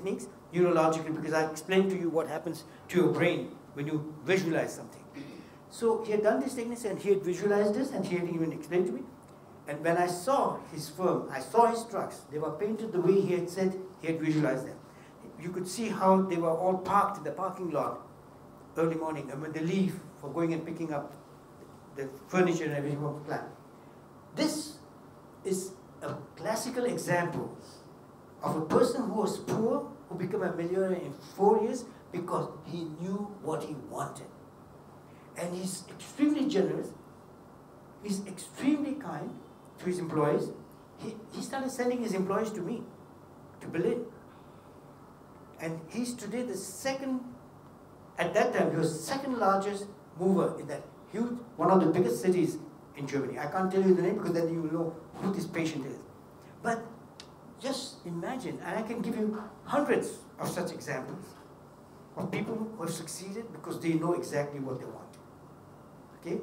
techniques, neurologically, because I explained to you what happens to your brain when you visualize something. So he had done these techniques and he had visualized this and he had even explained to me. And when I saw his firm, I saw his trucks. They were painted the way he had said he had visualized them. You could see how they were all parked in the parking lot early morning, and when they leave for going and picking up the furniture and everything from the plant. This is a classical example of a person who was poor, who became a millionaire in 4 years because he knew what he wanted. And he's extremely generous, he's extremely kind to his employees. He started sending his employees to me, to Berlin. And he's today the second, at that time, he was second largest mover in that huge, one of the biggest cities in Germany. I can't tell you the name because then you will know who this patient is. But just imagine, and I can give you hundreds of such examples of people who have succeeded because they know exactly what they want. Okay?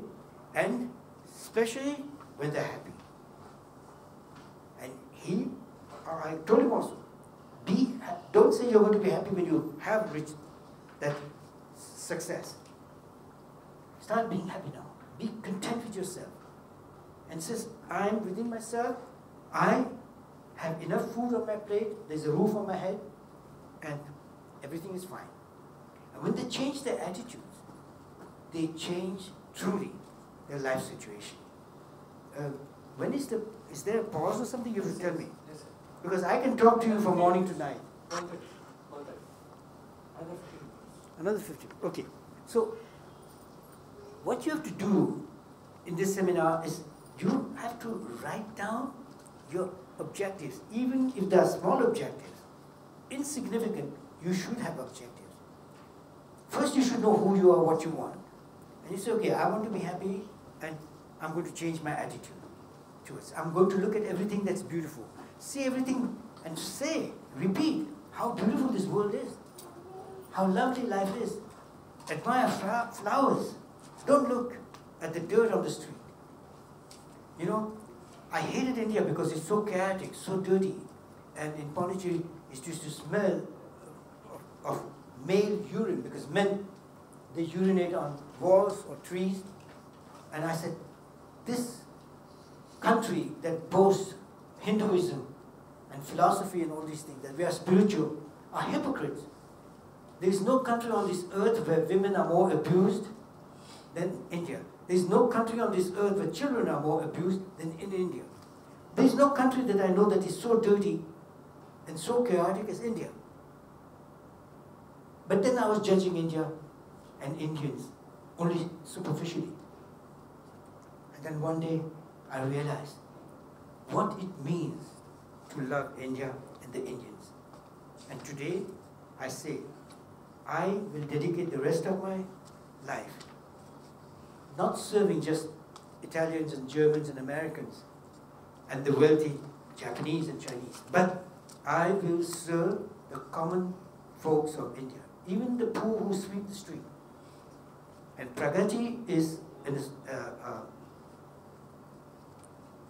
And especially when they're happy. And I told him also, don't say you're going to be happy when you have reached that success. Start being happy now. Be content with yourself. And says, I'm within myself, I have enough food on my plate, there's a roof on my head, and everything is fine. And when they change their attitudes, they change truly their life situation. Is there a pause or something you have to tell me? Yes, sir. Because I can talk to you from morning to night. Another 50. Okay. So, what you have to do in this seminar is you have to write down your objectives. Even if they are small objectives, insignificant, you should have objectives. First, you should know who you are, what you want. And you say, okay, I want to be happy, and I'm going to change my attitude towards it. I'm going to look at everything that's beautiful. See everything and say, repeat how beautiful this world is, how lovely life is. Admire flowers. Don't look at the dirt on the street. You know, I hated India because it's so chaotic, so dirty. And in Pondicherry, it used to smell of male urine because men, they urinate on walls or trees. And I said, this country that boasts Hinduism and philosophy and all these things, that we are spiritual, are hypocrites. There is no country on this earth where women are more abused than India. There is no country on this earth where children are more abused than in India. There is no country that I know that is so dirty and so chaotic as India. But then I was judging India and Indians only superficially. And then one day I realized what it means to love India and the Indians. And today I say, I will dedicate the rest of my life not serving just Italians and Germans and Americans and the wealthy Japanese and Chinese, but I will serve the common folks of India, even the poor who sweep the street. And Pragati is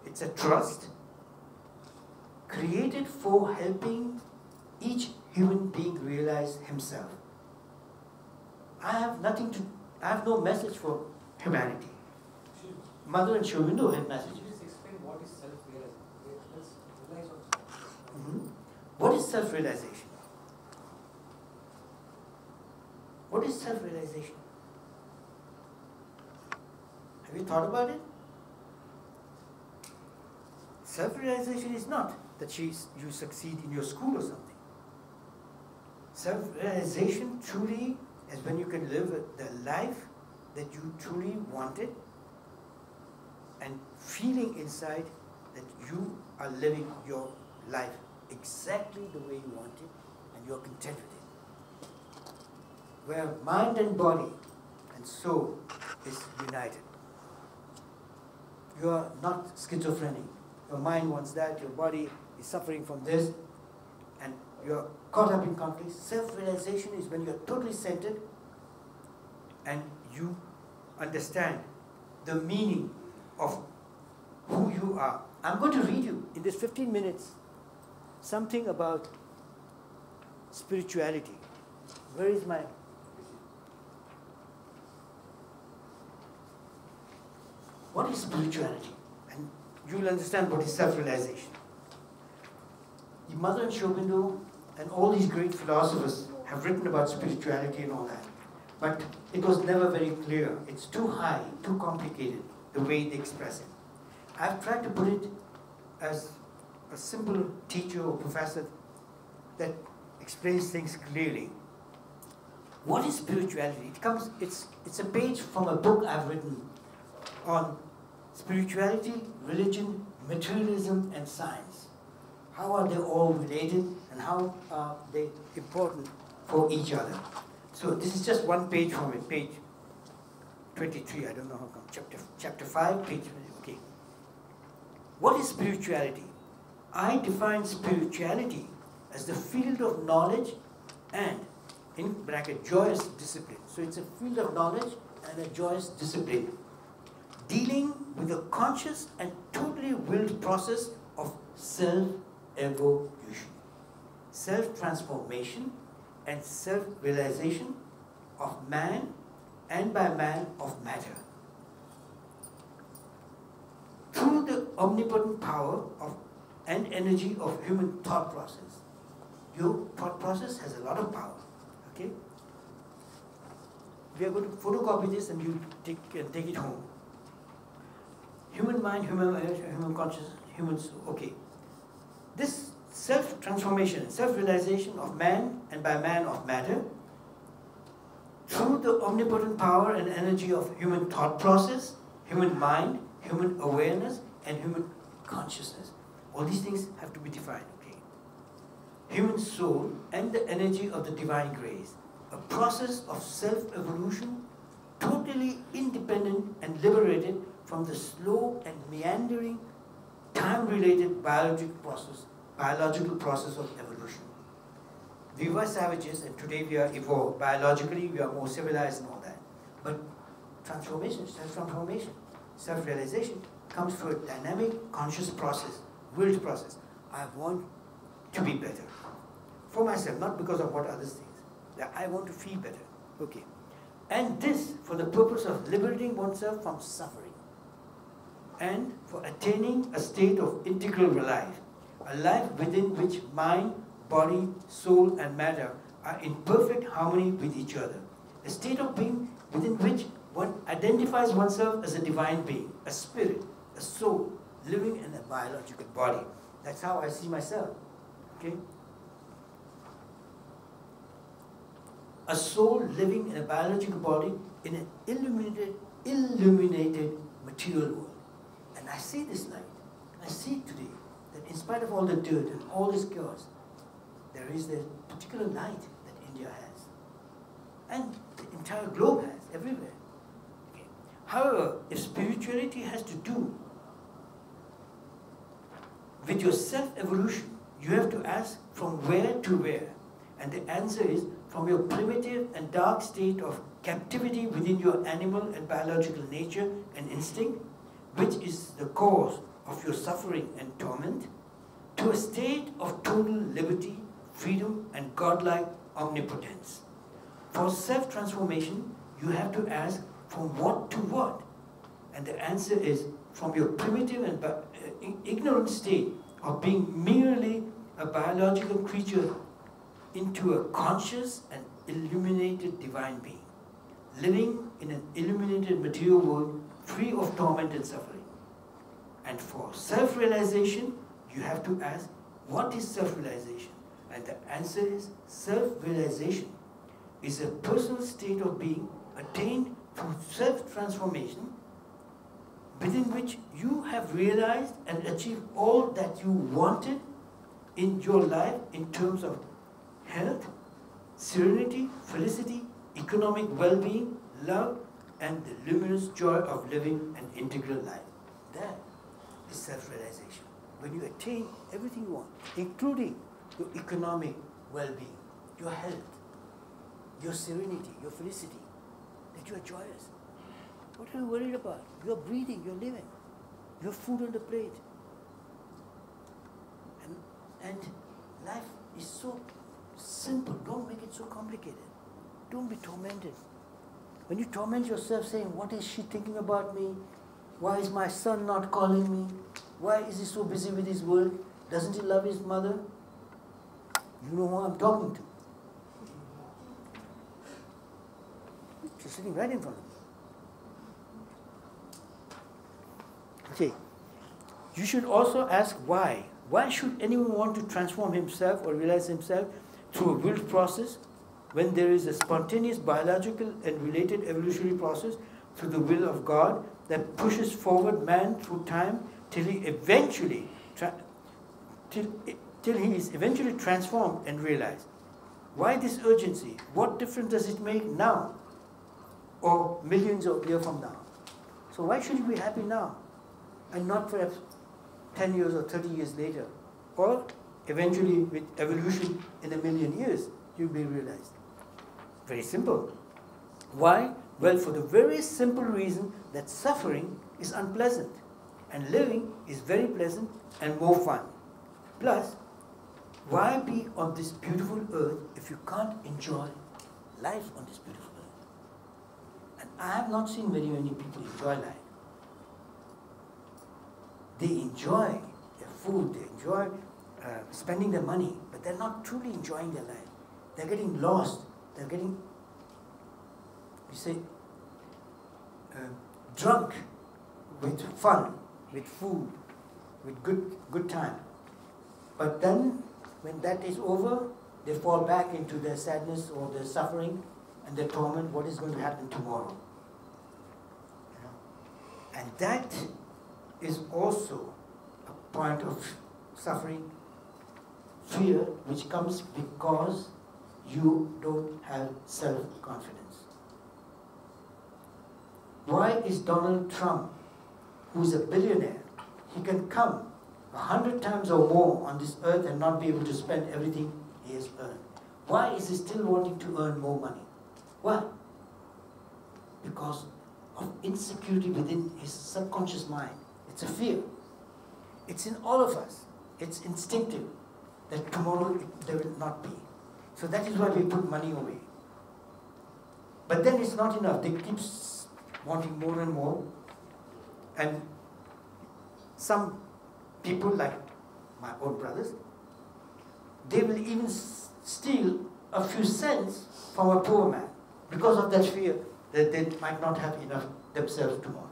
it's a trust created for helping each human being realize himself. I have no message for humanity. Mother and Shobindo had messages. Please explain what is self-realization. What is self-realization? What is self-realization? Have you thought about it? Self-realization is not that you succeed in your school or something. Self-realization truly is when you can live the life that you truly wanted and feeling inside that you are living your life exactly the way you want it and you're content with it. Where mind and body and soul is united. You are not schizophrenic. Your mind wants that, your body is suffering from this, and you're caught up in conflict. Self-realization is when you're totally centered and you understand the meaning of who you are. I'm going to read you in this 15 minutes something about spirituality. Where is my... What is spirituality? And you will understand what is self-realization. The Mother and Shobindo and all these great philosophers have written about spirituality and all that. But it was never very clear. It's too high, too complicated, the way they express it. I've tried to put it as a simple teacher or professor that explains things clearly. What is spirituality? It's a page from a book I've written on spirituality, religion, materialism, and science. How are they all related and how are they important for each other? So this is just one page from it, page 23, I don't know how come, chapter 5, page 20, okay. What is spirituality? I define spirituality as the field of knowledge and, in bracket, joyous discipline. So it's a field of knowledge and a joyous discipline, dealing with the conscious and totally willed process of self-evolution, self-transformation, and self-realization of man and by man of matter. Through the omnipotent power of and energy of human thought process. Your thought process has a lot of power. Okay? We are going to photocopy this and you take it home. Human mind, human consciousness, humans, okay. This self-transformation, self-realization of man and by man of matter through the omnipotent power and energy of human thought process, human mind, human awareness, and human consciousness. All these things have to be defined, okay? Human soul and the energy of the divine grace, a process of self-evolution, totally independent and liberated from the slow and meandering, time-related biological process of evolution. We were savages and today we are evolved. Biologically, we are more civilized and all that. But transformation, self-transformation, self-realization comes through a dynamic, conscious process, willed process. I want to be better. For myself, not because of what others think. That I want to feel better. Okay. And this for the purpose of liberating oneself from suffering. And for attaining a state of integral life. A life within which mind, body, soul, and matter are in perfect harmony with each other. A state of being within which one identifies oneself as a divine being, a spirit, a soul, living in a biological body. That's how I see myself. Okay? A soul living in a biological body in an illuminated material world. And I see this light. I see it today. That in spite of all the dirt and all this chaos, there is this particular light that India has. And the entire globe has, everywhere. Okay. However, if spirituality has to do with your self-evolution, you have to ask from where to where. And the answer is from your primitive and dark state of captivity within your animal and biological nature and instinct, which is the cause of your suffering and torment, to a state of total liberty, freedom, and godlike omnipotence. For self-transformation, you have to ask from what to what? And the answer is from your primitive and ignorant state of being merely a biological creature into a conscious and illuminated divine being, living in an illuminated material world free of torment and suffering. And for self-realization, you have to ask, what is self-realization? And the answer is, self-realization is a personal state of being attained through self-transformation, within which you have realized and achieved all that you wanted in your life in terms of health, serenity, felicity, economic well-being, love, and the luminous joy of living an integral life. That is self-realization. When you attain everything you want, including your economic well-being, your health, your serenity, your felicity, that you are joyous. What are you worried about? You're breathing, you're living. You have food on the plate. And life is so Simple. Don't make it so complicated. Don't be tormented. When you torment yourself saying, what is she thinking about me? Why is my son not calling me? Why is he so busy with his work? Doesn't he love his mother? You know who I'm talking to. She's sitting right in front of me. Okay. You should also ask why. Why should anyone want to transform himself or realize himself through a willed process when there is a spontaneous biological and related evolutionary process through the will of God that pushes forward man through time till he eventually till he is eventually transformed and realized? Why this urgency? What difference does it make now or millions of years from now? So why should you be happy now and not perhaps 10 years or 30 years later? Or eventually with evolution in a million years, you'll be realized. Very simple. Why? Well, for the very simple reason that suffering is unpleasant and living is very pleasant and more fun. Plus, why be on this beautiful earth if you can't enjoy life on this beautiful earth? And I have not seen very many people enjoy life. They enjoy their food, they enjoy spending their money, but they're not truly enjoying their life. They're getting lost. They're getting, we say, drunk with fun, with food, with good time. But then, when that is over, they fall back into their sadness or their suffering and their torment. What is going to happen tomorrow? You know? And that is also a point of suffering, fear, which comes because you don't have self-confidence. Why is Donald Trump, who's a billionaire, he can come 100 times or more on this earth and not be able to spend everything he has earned? Why is he still wanting to earn more money? Why? Because of insecurity within his subconscious mind. It's a fear. It's in all of us. It's instinctive that tomorrow there will not be. So that is why we put money away. But then it's not enough. They keep wanting more and more. And some people, like my own brothers, they will even steal a few cents from a poor man because of that fear that they might not have enough themselves tomorrow.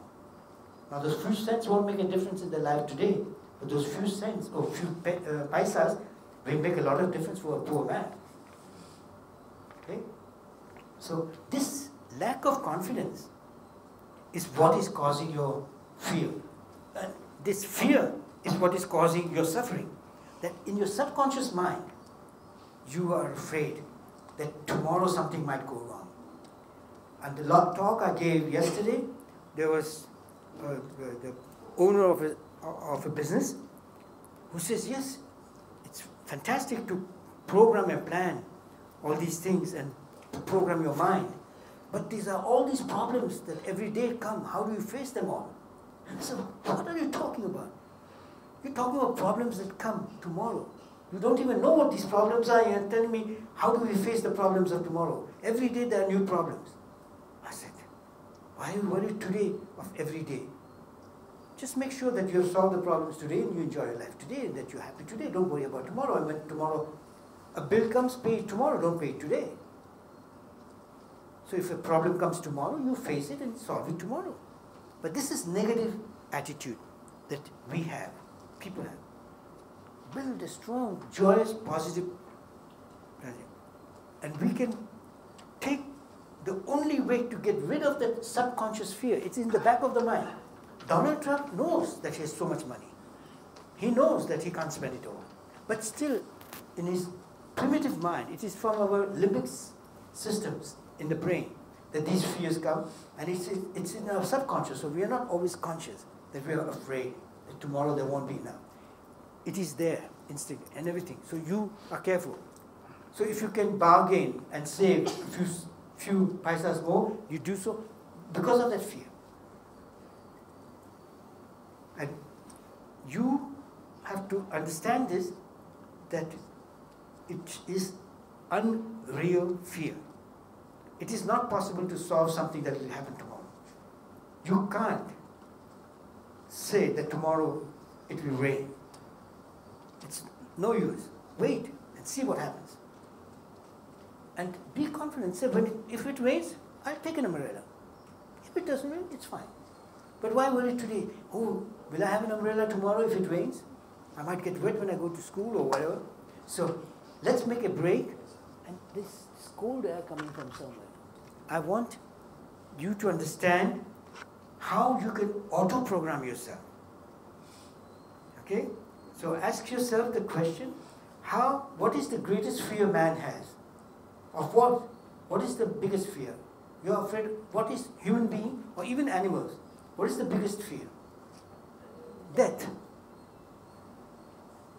Now those few cents won't make a difference in their life today, but those few cents or few paisas will make a lot of difference for a poor man. Okay? So this lack of confidence is what is causing your fear. And this fear is what is causing your suffering. That in your subconscious mind, you are afraid that tomorrow something might go wrong. And the talk I gave yesterday, there was the owner of a business who says, yes, it's fantastic to program and plan all these things and to program your mind. But these are all these problems that every day come. How do you face them all? And so, what are you talking about? You're talking about problems that come tomorrow. You don't even know what these problems are. You're telling me, how do we face the problems of tomorrow? Every day there are new problems. I said, why are you worried today of every day? Just make sure that you have solved the problems today and you enjoy your life today and that you're happy today. Don't worry about tomorrow. And when tomorrow a bill comes, pay it tomorrow. Don't pay it today. So if a problem comes tomorrow, you face it and solve it tomorrow. But this is negative attitude that we have, people have. Build a strong, joyous, positive attitude. And we can take the only way to get rid of that subconscious fear. It's in the back of the mind. Donald Trump knows that he has so much money. He knows that he can't spend it all. But still, in his primitive mind, it is from our limbic systems in the brain that these fears come, and it's in our subconscious, so we are not always conscious that we are afraid that tomorrow there won't be enough. It is there, instinct and everything. So you are careful. So if you can bargain and save a few paisas more, you do so because of that fear. And you have to understand this, that it is unreal fear. It is not possible to solve something that will happen tomorrow. You can't say that tomorrow it will rain. It's no use. Wait and see what happens. And be confident. Say, if it rains, I'll take an umbrella. If it doesn't rain, it's fine. But why worry today? Oh, will I have an umbrella tomorrow if it rains? I might get wet when I go to school or whatever. So let's make a break. And this cold air coming from somewhere. I want you to understand how you can auto-program yourself. Okay? So ask yourself the question, what is the greatest fear man has? Of what? What is the biggest fear? You're afraid, what is human being or even animals? What is the biggest fear? Death.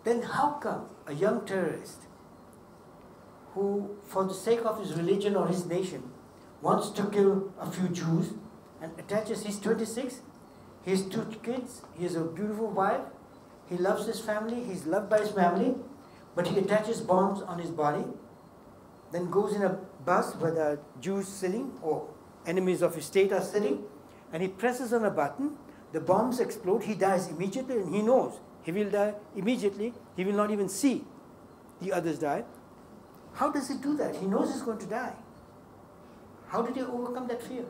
Then how come a young terrorist who, for the sake of his religion or his nation, wants to kill a few Jews and attaches, he's 26, he has 2 kids, he has a beautiful wife, he loves his family, he's loved by his family, but he attaches bombs on his body, then goes in a bus where the Jews sitting or enemies of his state are sitting, and he presses on a button, the bombs explode, he dies immediately, and he knows he will die immediately, he will not even see the others die. How does he do that? He knows he's going to die. How did he overcome that fear?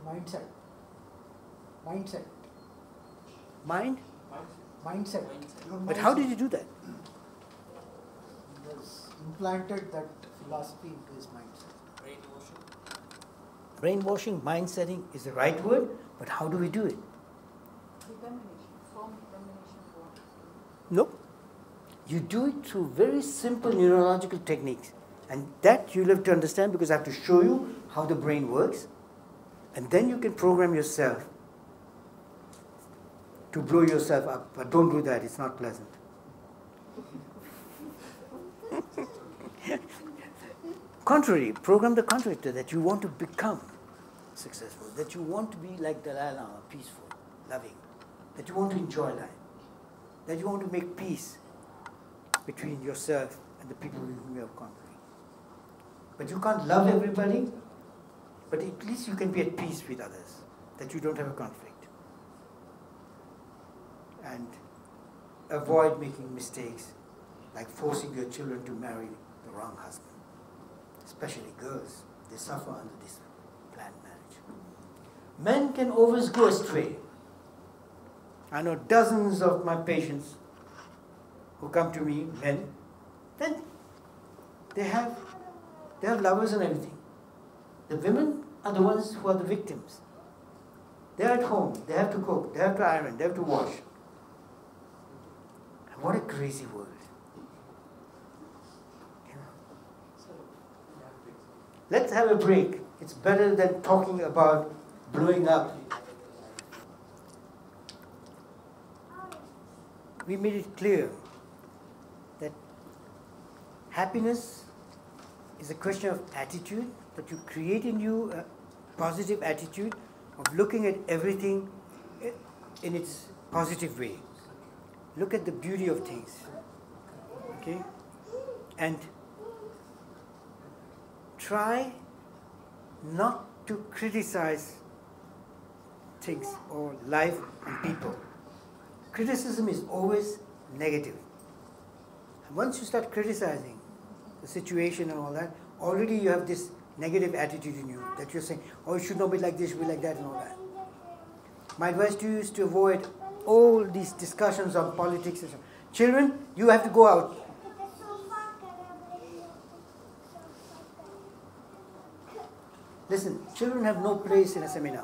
Mindset. Mindset. Mind? Mindset. But how did he do that? He has implanted that philosophy into his mindset. Brainwashing. Brainwashing, mind setting is the right word, but how do we do it? Nope. You do it through very simple neurological techniques. And that you'll have to understand because I have to show you how the brain works. And then you can program yourself to blow yourself up. But don't do that, it's not pleasant. Contrary, program the contrary to that. You want to become successful, that you want to be like Dalai Lama, peaceful, loving, that you want to enjoy life, that you want to make peace between yourself and the people with whom you have conflict. But you can't love everybody, but at least you can be at peace with others, that you don't have a conflict. And avoid making mistakes, like forcing your children to marry the wrong husband. Especially girls, they suffer under this planned marriage. Men can always go astray. I know dozens of my patients who come to me, men, then they have lovers and everything. The women are the ones who are the victims. They're at home, they have to cook, they have to iron, they have to wash. And what a crazy world. Let's have a break. It's better than talking about blowing up. We made it clear that happiness is a question of attitude, that you create in you a positive attitude of looking at everything in its positive way. Look at the beauty of things. Okay? And try not to criticize things or life and people. Criticism is always negative. And once you start criticizing the situation and all that, already you have this negative attitude in you that you're saying, oh, it should not be like this, it should be like that and all that. My advice to you is to avoid all these discussions on politics and so on. Children, you have to go out. Listen, children have no place in a seminar.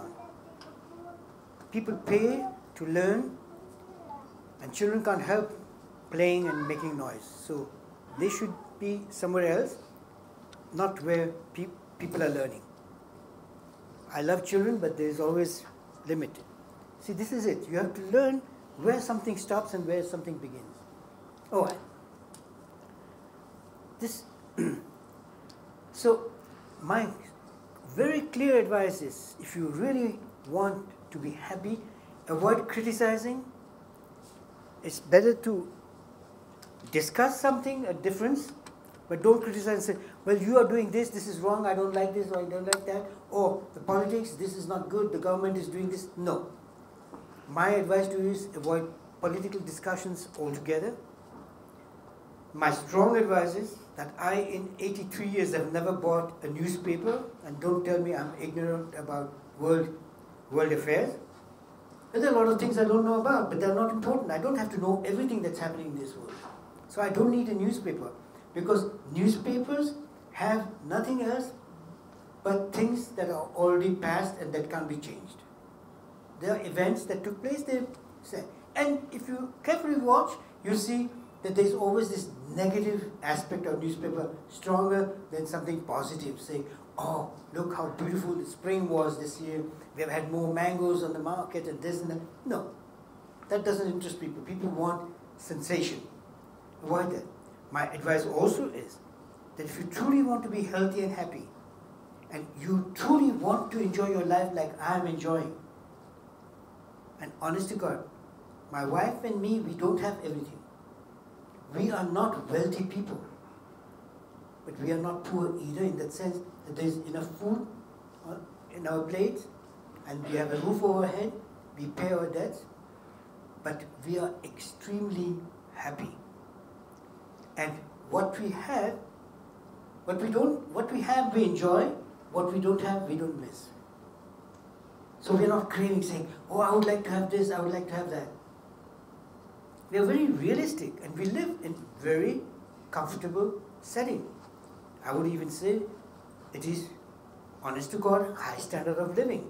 People pay to learn, and children can't help playing and making noise. So they should be somewhere else, not where people are learning. I love children, but there is always limit. See, this is it. You have to learn where something stops and where something begins. Oh, this. So, my very clear advice is, if you really want to be happy, avoid criticizing. It's better to discuss something, a difference, but don't criticize and say, well, you are doing this, this is wrong, I don't like this, or I don't like that, or the politics, this is not good, the government is doing this. No. My advice to you is avoid political discussions altogether. My strong advice is that I, in 83 years, have never bought a newspaper, and don't tell me I'm ignorant about world affairs. There are a lot of things I don't know about, but they're not important. I don't have to know everything that's happening in this world. So I don't need a newspaper, because newspapers have nothing else but things that are already past and that can't be changed. There are events that took place, they say. And if you carefully watch, you see that there's always this negative aspect of newspaper, stronger than something positive, saying, oh, look how beautiful the spring was this year, we have had more mangoes on the market and this and that. No, that doesn't interest people. People want sensation. Avoid that. My advice also is that if you truly want to be healthy and happy, and you truly want to enjoy your life like I'm enjoying, and honest to God, my wife and me, we don't have everything. We are not wealthy people, but we are not poor either, in that sense that there is enough food in our plates, and we have a roof over our head, we pay our debts, but we are extremely happy. And what we have, what we have, we enjoy. What we don't have, we don't miss. So we are not craving, saying, oh, I would like to have this, I would like to have that. We are very realistic, and we live in very comfortable setting. I would even say it is, honest to God, high standard of living.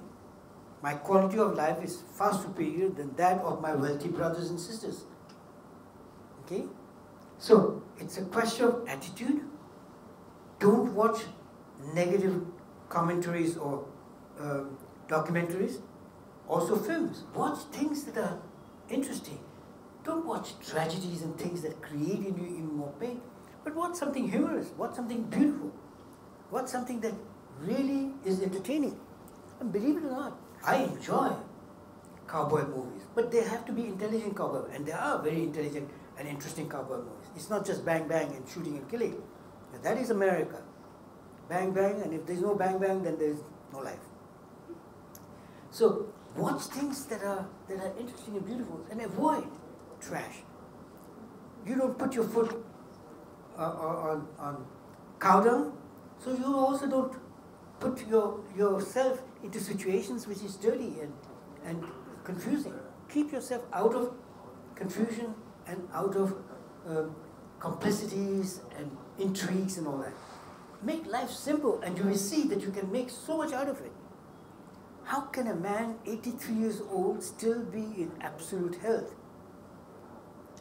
My quality of life is far superior than that of my wealthy brothers and sisters. Okay? So, it's a question of attitude. Don't watch negative commentaries or documentaries. Also films. Watch things that are interesting. Don't watch tragedies and things that create in you even more pain. But watch something humorous. Watch something beautiful. Watch something that really is entertaining. And believe it or not, I enjoy cowboy movies. But they have to be intelligent cowboy. And there are very intelligent and interesting cowboy movies. It's not just bang bang and shooting and killing. That is America. Bang bang, and if there's no bang bang, then there's no life. So watch things that are interesting and beautiful, and avoid trash. You don't put your foot on cow dung, so you also don't put yourself into situations which is dirty and confusing. Keep yourself out of confusion and out of complicities and intrigues and all that. Make life simple, and you will see that you can make so much out of it. How can a man 83 years old still be in absolute health?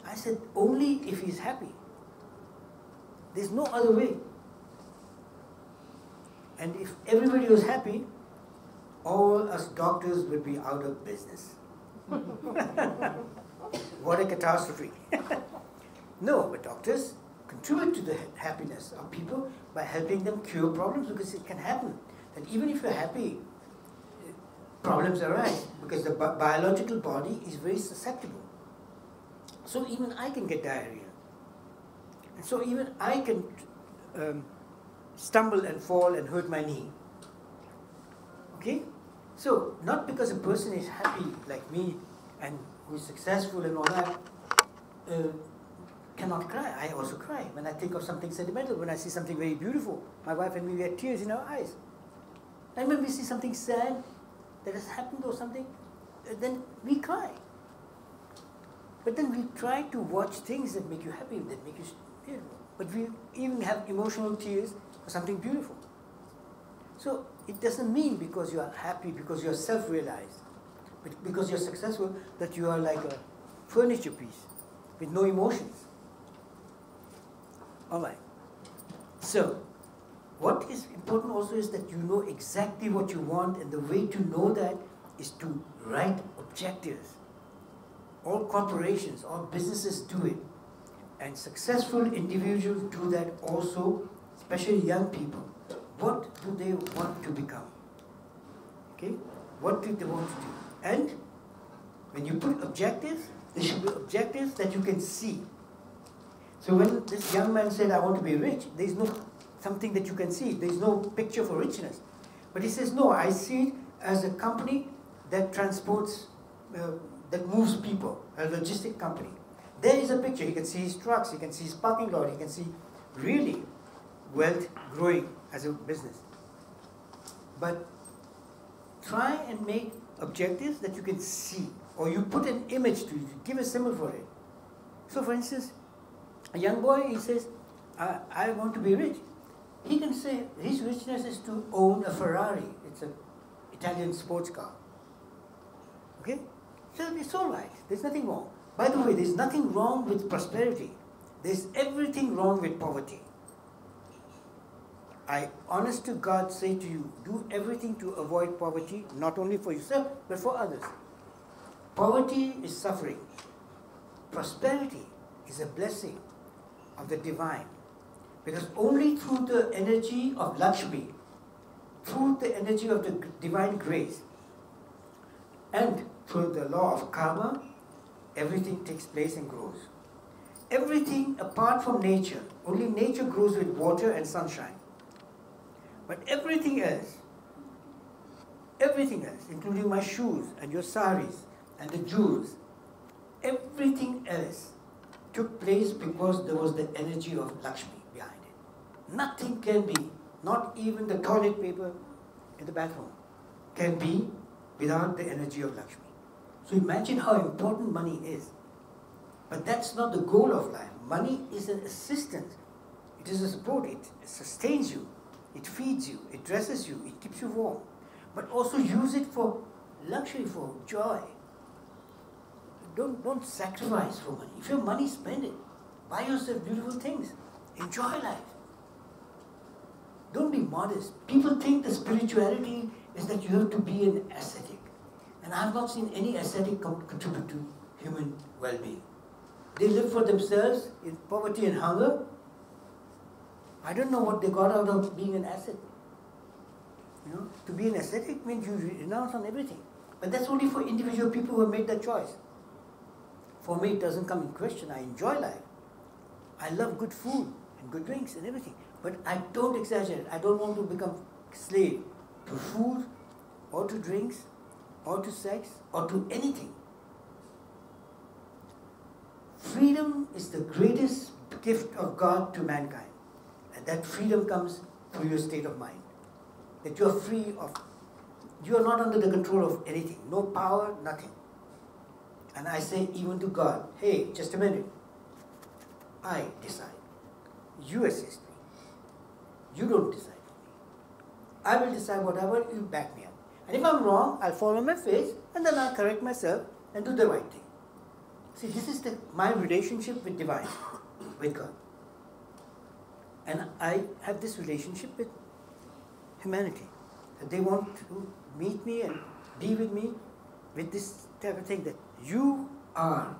I said, only if he's happy. There's no other way. And if everybody was happy, all us doctors would be out of business. What a catastrophe. No, but doctors contribute to the happiness of people by helping them cure problems, because it can happen. And even if you're happy, problems arise, because the biological body is very susceptible. So even I can get diarrhea. And so even I can stumble and fall and hurt my knee. Okay? So, not because a person is happy like me and who is successful and all that, cannot cry. I also cry when I think of something sentimental, when I see something very beautiful. My wife and me, we had tears in our eyes. And when we see something sad that has happened or something, then we cry. But then we try to watch things that make you happy, that make you beautiful. But we even have emotional tears for something beautiful. So it doesn't mean because you are happy, because you are self-realized, but because you are successful, that you are like a furniture piece with no emotions. All right. So what is important also is that you know exactly what you want, and the way to know that is to write objectives. All corporations, all businesses do it. And successful individuals do that also, especially young people. What do they want to become? Okay? What do they want to do? And when you put objectives, they should be objectives that you can see. So when this young man said, I want to be rich, there is no something that you can see. There is no picture for richness. But he says, no, I see it as a company that transports, that moves people, a logistic company. There is a picture. He can see his trucks, he can see his parking lot, he can see really wealth growing as a business. But try and make objectives that you can see, or you put an image to it, give a symbol for it. So for instance, a young boy, he says, I want to be rich. He can say his richness is to own a Ferrari. It's an Italian sports car. Okay? So it's all right. There's nothing wrong. By the way, there's nothing wrong with prosperity. There's everything wrong with poverty. I, honest to God, say to you, do everything to avoid poverty, not only for yourself, but for others. Poverty is suffering. Prosperity is a blessing of the divine. Because only through the energy of Lakshmi, through the energy of the divine grace, and through the law of karma, everything takes place and grows. Everything apart from nature, only nature grows with water and sunshine. But everything else, including my shoes and your saris and the jewels, everything else took place because there was the energy of Lakshmi behind it. Nothing can be, not even the toilet paper in the bathroom, can be without the energy of Lakshmi. So imagine how important money is. But that's not the goal of life. Money is an assistance. It is a support. It sustains you. It feeds you. It dresses you. It keeps you warm. But also use it for luxury, for joy. Don't sacrifice for money. If you have money, spend it. Buy yourself beautiful things. Enjoy life. Don't be modest. People think that spirituality is that you have to be an ascetic. And I have not seen any ascetic contribute to human well-being. They live for themselves in poverty and hunger. I don't know what they got out of being an ascetic. You know, to be an ascetic means you renounce on everything. But that's only for individual people who have made that choice. For me, it doesn't come in question. I enjoy life. I love good food and good drinks and everything. But I don't exaggerate. I don't want to become slave to food or to drinks or to sex or to anything. Freedom is the greatest gift of God to mankind. And that freedom comes through your state of mind. That you are free of, you are not under the control of anything. No power, nothing. And I say even to God, hey, just a minute. I decide. You assist me. You don't decide for me. I will decide whatever, you back me up. And if I'm wrong, I'll fall on my face and then I'll correct myself and do the right thing. See, this is my relationship with divine, with God. And I have this relationship with humanity. That they want to meet me and be with me with this type of thing that you are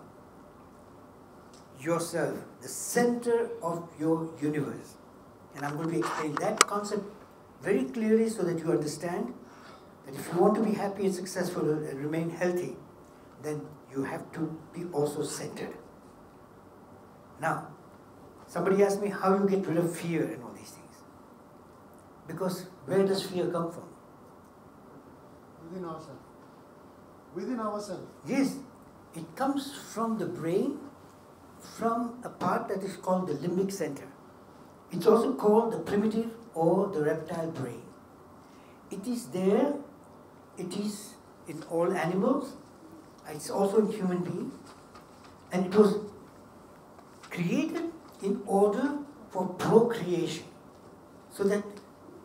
yourself, the center of your universe. And I'm going to explain that concept very clearly so that you understand that if you want to be happy and successful and remain healthy, then you have to be also centered. Now, somebody asked me how you get rid of fear and all these things. Because where does fear come from? Within ourselves. Within ourselves. Yes, it comes from the brain, from a part that is called the limbic center. It's also called the primitive or the reptile brain. It is there, it is in all animals, it's also in human beings, and it was created in order for procreation, so that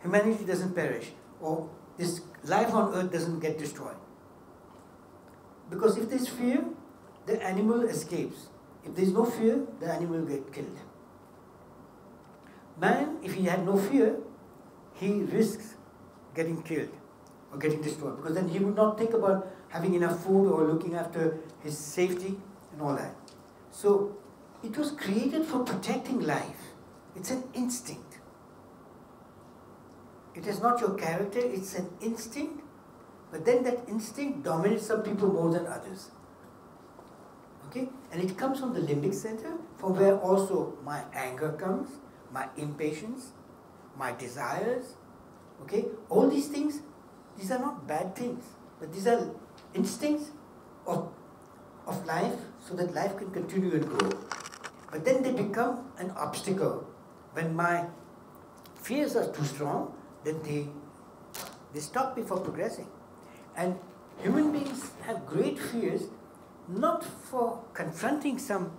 humanity doesn't perish, or this life on earth doesn't get destroyed. Because if there's fear, the animal escapes. If there's no fear, the animal will get killed. Man, if he had no fear, he risks getting killed or getting destroyed, because then he would not think about having enough food or looking after his safety and all that. So it was created for protecting life. It's an instinct. It is not your character, it's an instinct, but then that instinct dominates some people more than others. Okay? And it comes from the limbic center, from where also my anger comes, my impatience, my desires. Okay? All these things, these are not bad things, but these are instincts of life so that life can continue and grow. But then they become an obstacle. When my fears are too strong, then they stop me from progressing. And human beings have great fears, not for confronting some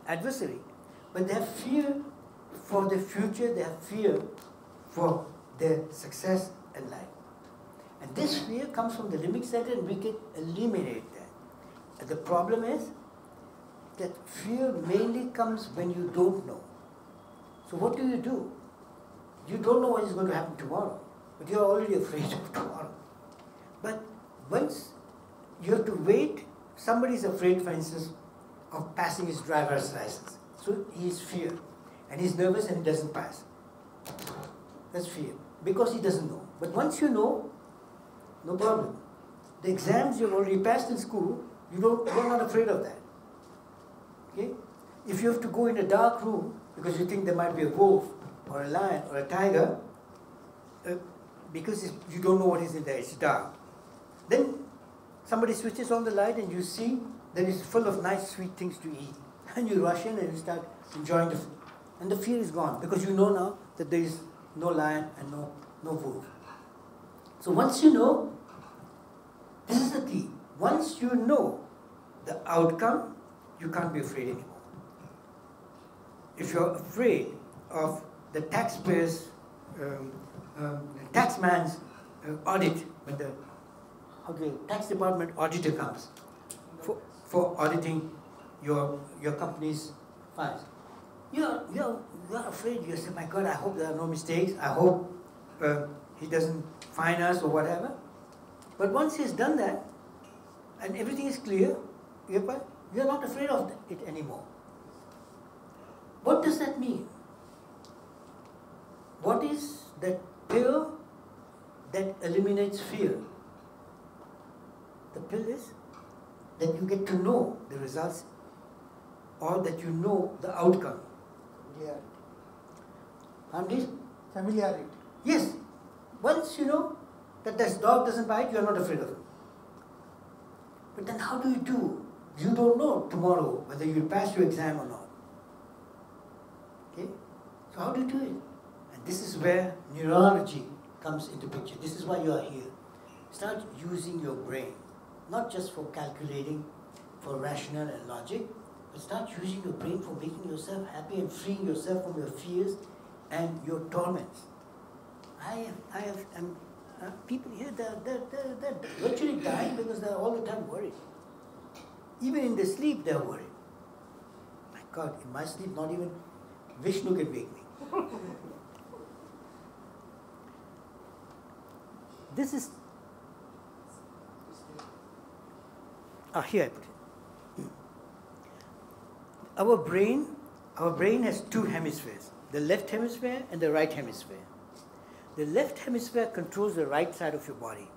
adversary, but they have fear for the future, they have fear for their success in life. And this fear comes from the limbic center, and we can eliminate that. And the problem is that fear mainly comes when you don't know. So what do? You don't know what is going to happen tomorrow, but you're already afraid of tomorrow. But once you have to wait, somebody is afraid, for instance, of passing his driver's license. So he is fear, and he's nervous and he doesn't pass. That's fear, because he doesn't know. But once you know, no problem. The exams you've already passed in school, you're not afraid of that. Okay? If you have to go in a dark room because you think there might be a wolf or a lion or a tiger, because you don't know what is in there, it's dark. Then somebody switches on the light and you see that it's full of nice sweet things to eat. And you rush in and you start enjoying the food. And the fear is gone because you know now that there is no lion and no wolf. So once you know, this is the key. Once you know the outcome, you can't be afraid anymore. If you're afraid of the taxpayer's, taxman's audit, when the tax department auditor comes for auditing your company's files, you're afraid. You say, my God, I hope there are no mistakes. I hope he doesn't fine us or whatever. But once he's done that, and everything is clear, you're not afraid of it anymore. What does that mean? What is that pill that eliminates fear? The pill is that you get to know the results, or that you know the outcome. Familiarity. Familiarity. Yes. Once you know that this dog doesn't bite, you are not afraid of it. But then how do? You don't know tomorrow whether you'll pass your exam or not. Okay? So how do you do it? And this is where neurology comes into picture. This is why you are here. Start using your brain, not just for calculating, for rational and logic, but start using your brain for making yourself happy and freeing yourself from your fears and your torments. People here, they're virtually dying because they're all the time worried. Even in their sleep, they're worried. My God, in my sleep, not even Vishnu can wake me. This is... here I put it. Our brain has two hemispheres, the left hemisphere and the right hemisphere. The left hemisphere controls the right side of your body.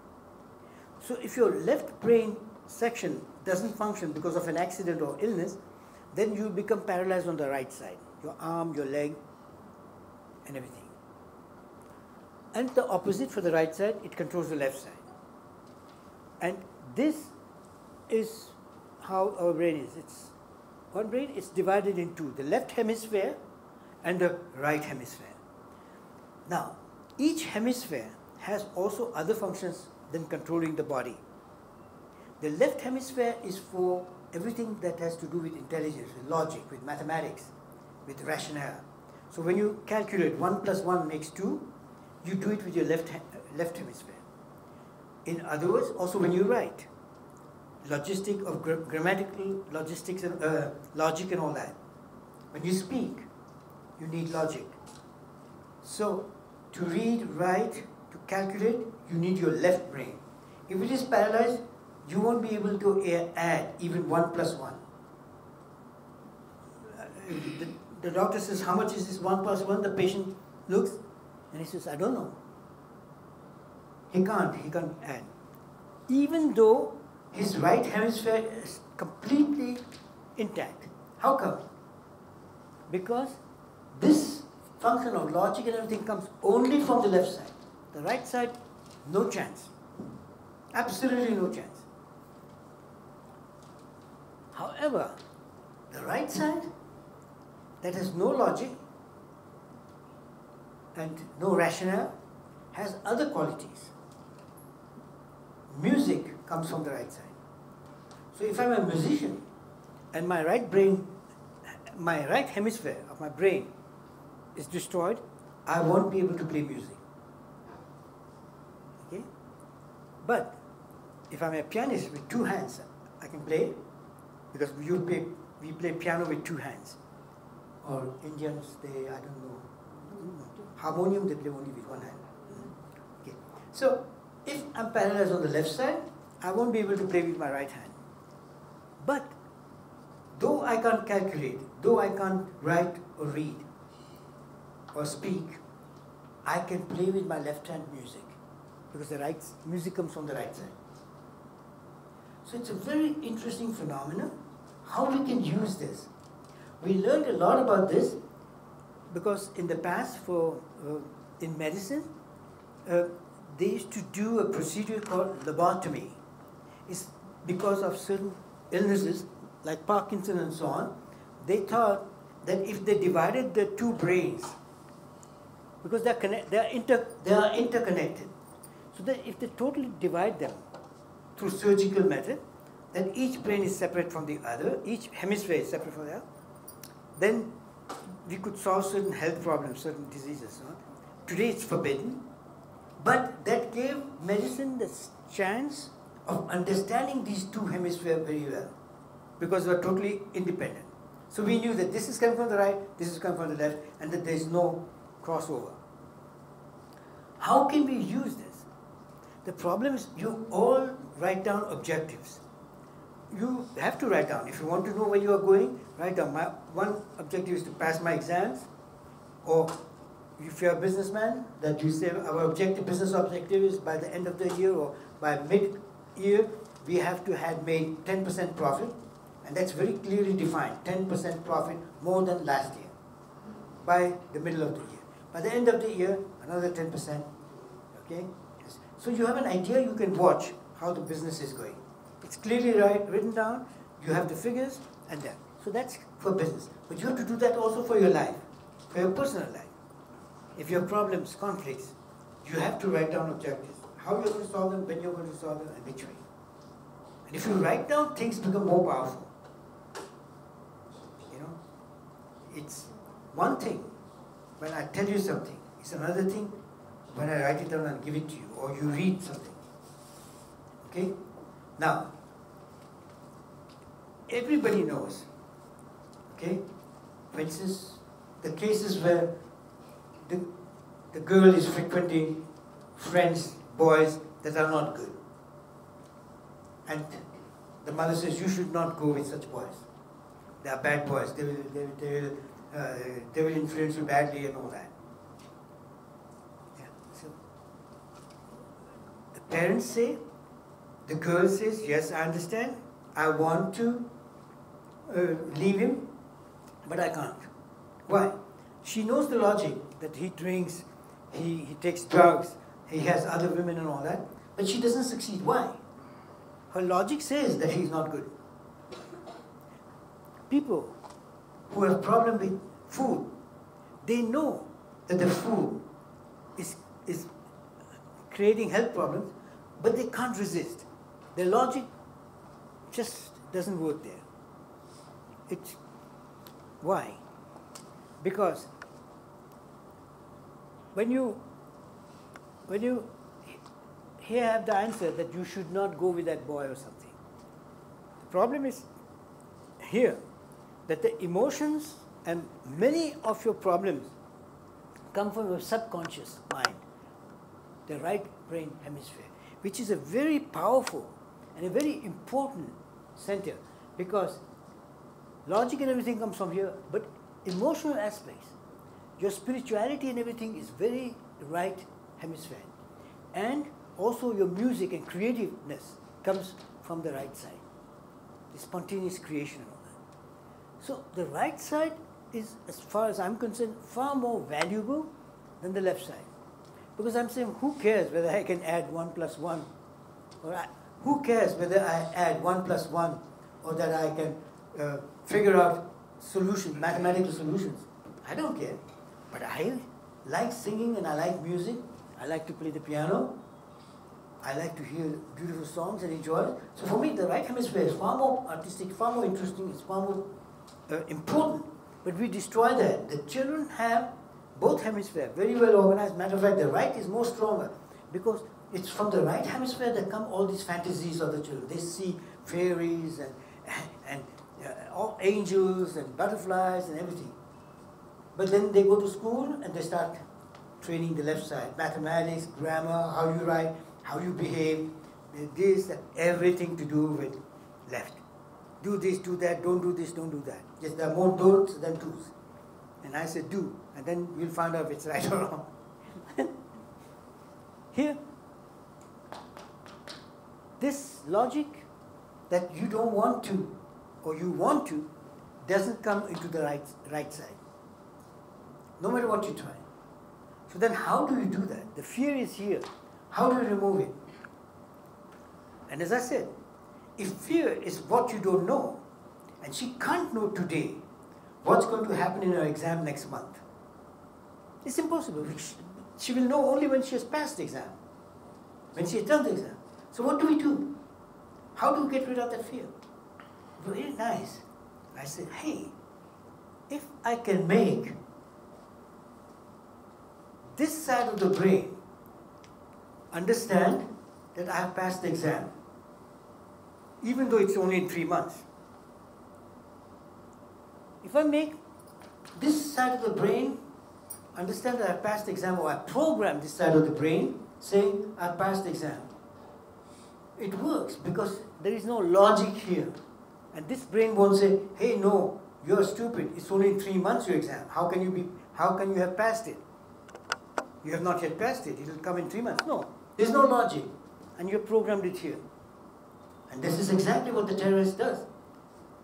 So if your left brain section doesn't function because of an accident or illness, then you become paralyzed on the right side, your arm, your leg, and everything. And the opposite for the right side, it controls the left side. And this is how our brain is. It's one brain is divided in two, the left hemisphere and the right hemisphere. Now, each hemisphere has also other functions than controlling the body. The left hemisphere is for everything that has to do with intelligence, with logic, with mathematics, with rationale. So when you calculate 1 + 1 makes 2, you do it with your left hemisphere. In other words, also when you write, logistic of grammatical logistics and logic and all that. When you speak, you need logic. So to read, write, to calculate, you need your left brain. If it is paralyzed, you won't be able to add even 1 + 1. The doctor says, how much is this 1 + 1? The patient looks and he says, I don't know. He can't add. Even though his right hemisphere is completely intact. How come? Because this function of logic and everything comes only from the left side. The right side, no chance. Absolutely no chance. However, the right side, that has no logic and no rationale, has other qualities. Music comes from the right side. So if I'm a musician and my right hemisphere of my brain is destroyed, I won't be able to play music. Okay? But if I'm a pianist with two hands, I can play, because we play piano with two hands. Or Indians, they, I don't know, harmonium, they play only with one hand. Okay. So if I'm paralyzed on the left side, I won't be able to play with my right hand. But though I can't calculate, though I can't write or read or speak, I can play with my left hand music, because the music comes from the right side. So it's a very interesting phenomenon, how we can use this. We learned a lot about this because in the past, in medicine, they used to do a procedure called lobotomy. It's because of certain illnesses like Parkinson and so on. They thought that if they divided the two brains, because they are interconnected, so that if they totally divide them through surgical method, then each brain is separate from the other, each hemisphere is separate from the other, then we could solve certain health problems, certain diseases. No? Today it's forbidden, but that gave medicine the chance of understanding these two hemispheres very well, because they were totally independent. So we knew that this is coming from the right, this is coming from the left, and that there is no crossover. How can we use this? The problem is you all write down objectives. You have to write down. If you want to know where you are going, write down. One objective is to pass my exams, or if you're a businessman, that you say our business objective is by the end of the year or by mid-year, we have to have made 10% profit, and that's very clearly defined, 10% profit more than last year by the middle of the year. By the end of the year, another 10%, okay? Yes. So you have an idea, you can watch how the business is going. It's clearly written down, you have the figures and that. So that's for business. But you have to do that also for your life, for your personal life. If you have problems, conflicts, you have to write down objectives. How you're going to solve them, when you're going to solve them, and which way. And if you write down, things become more powerful. You know, it's one thing when I tell you something. It's another thing when I write it down and give it to you, or you read something. Okay? Now, everybody knows, okay, for instance, the cases where the girl is frequenting friends, boys that are not good. And the mother says, you should not go with such boys. They are bad boys. They will influence you badly and all that. Yeah. So the parents say, the girl says, yes, I understand. I want to leave him, but I can't. Why? She knows the logic that he drinks, he takes drugs, he has other women and all that, but she doesn't succeed. Why? Her logic says that he's not good. People who have problem with food, they know that the food is creating health problems, but they can't resist. Their logic just doesn't work there. Why? Because when you here have the answer that you should not go with that boy or something. The problem is here that the emotions and many of your problems come from your subconscious mind, the right brain hemisphere, which is a very powerful and a very important center, because logic and everything comes from here, but emotional aspects, your spirituality and everything is very right hemisphere. And also your music and creativeness comes from the right side, the spontaneous creation and all that. So the right side is, as far as I'm concerned, far more valuable than the left side. Because I'm saying, who cares whether I can add 1 plus 1? Who cares whether I add 1 plus 1 or that I can figure out solutions, mathematical solutions? I don't care. But I like singing and I like music. I like to play the piano. I like to hear beautiful songs and enjoy it. So for me, the right hemisphere is far more artistic, far more interesting, it's far more important. But we destroy that. The children have both hemispheres very well organized. Matter of fact, the right is more stronger because it's from the right hemisphere that come all these fantasies of the children. They see fairies and all angels and butterflies and everything. But then they go to school and they start training the left side. Mathematics, grammar, how you write, how you behave, this, everything to do with left. Do this, do that, don't do this, don't do that. Yes, there are more don'ts than do's. And I said do, and then you'll find out if it's right or wrong. Here, this logic that you don't want to, or you want to, doesn't come into the right side. No matter what you try. So then how do you do that? The fear is here. How do you remove it? And as I said, if fear is what you don't know, and she can't know today what's going to happen in her exam next month, it's impossible. She will know only when she has passed the exam, when she has done the exam. So what do we do? How do we get rid of that fear? Very nice. I said, hey, if I can make this side of the brain understand that I have passed the exam, even though it's only in 3 months. If I make this side of the brain understand that I passed the exam, or I program this side of the brain saying I passed the exam, it works because there is no logic here. And this brain won't say, hey, no, you're stupid, it's only in 3 months your exam. How can you have passed it? You have not yet passed it, it will come in 3 months. No, there's no logic. And you have programmed it here. And this is exactly what the terrorist does.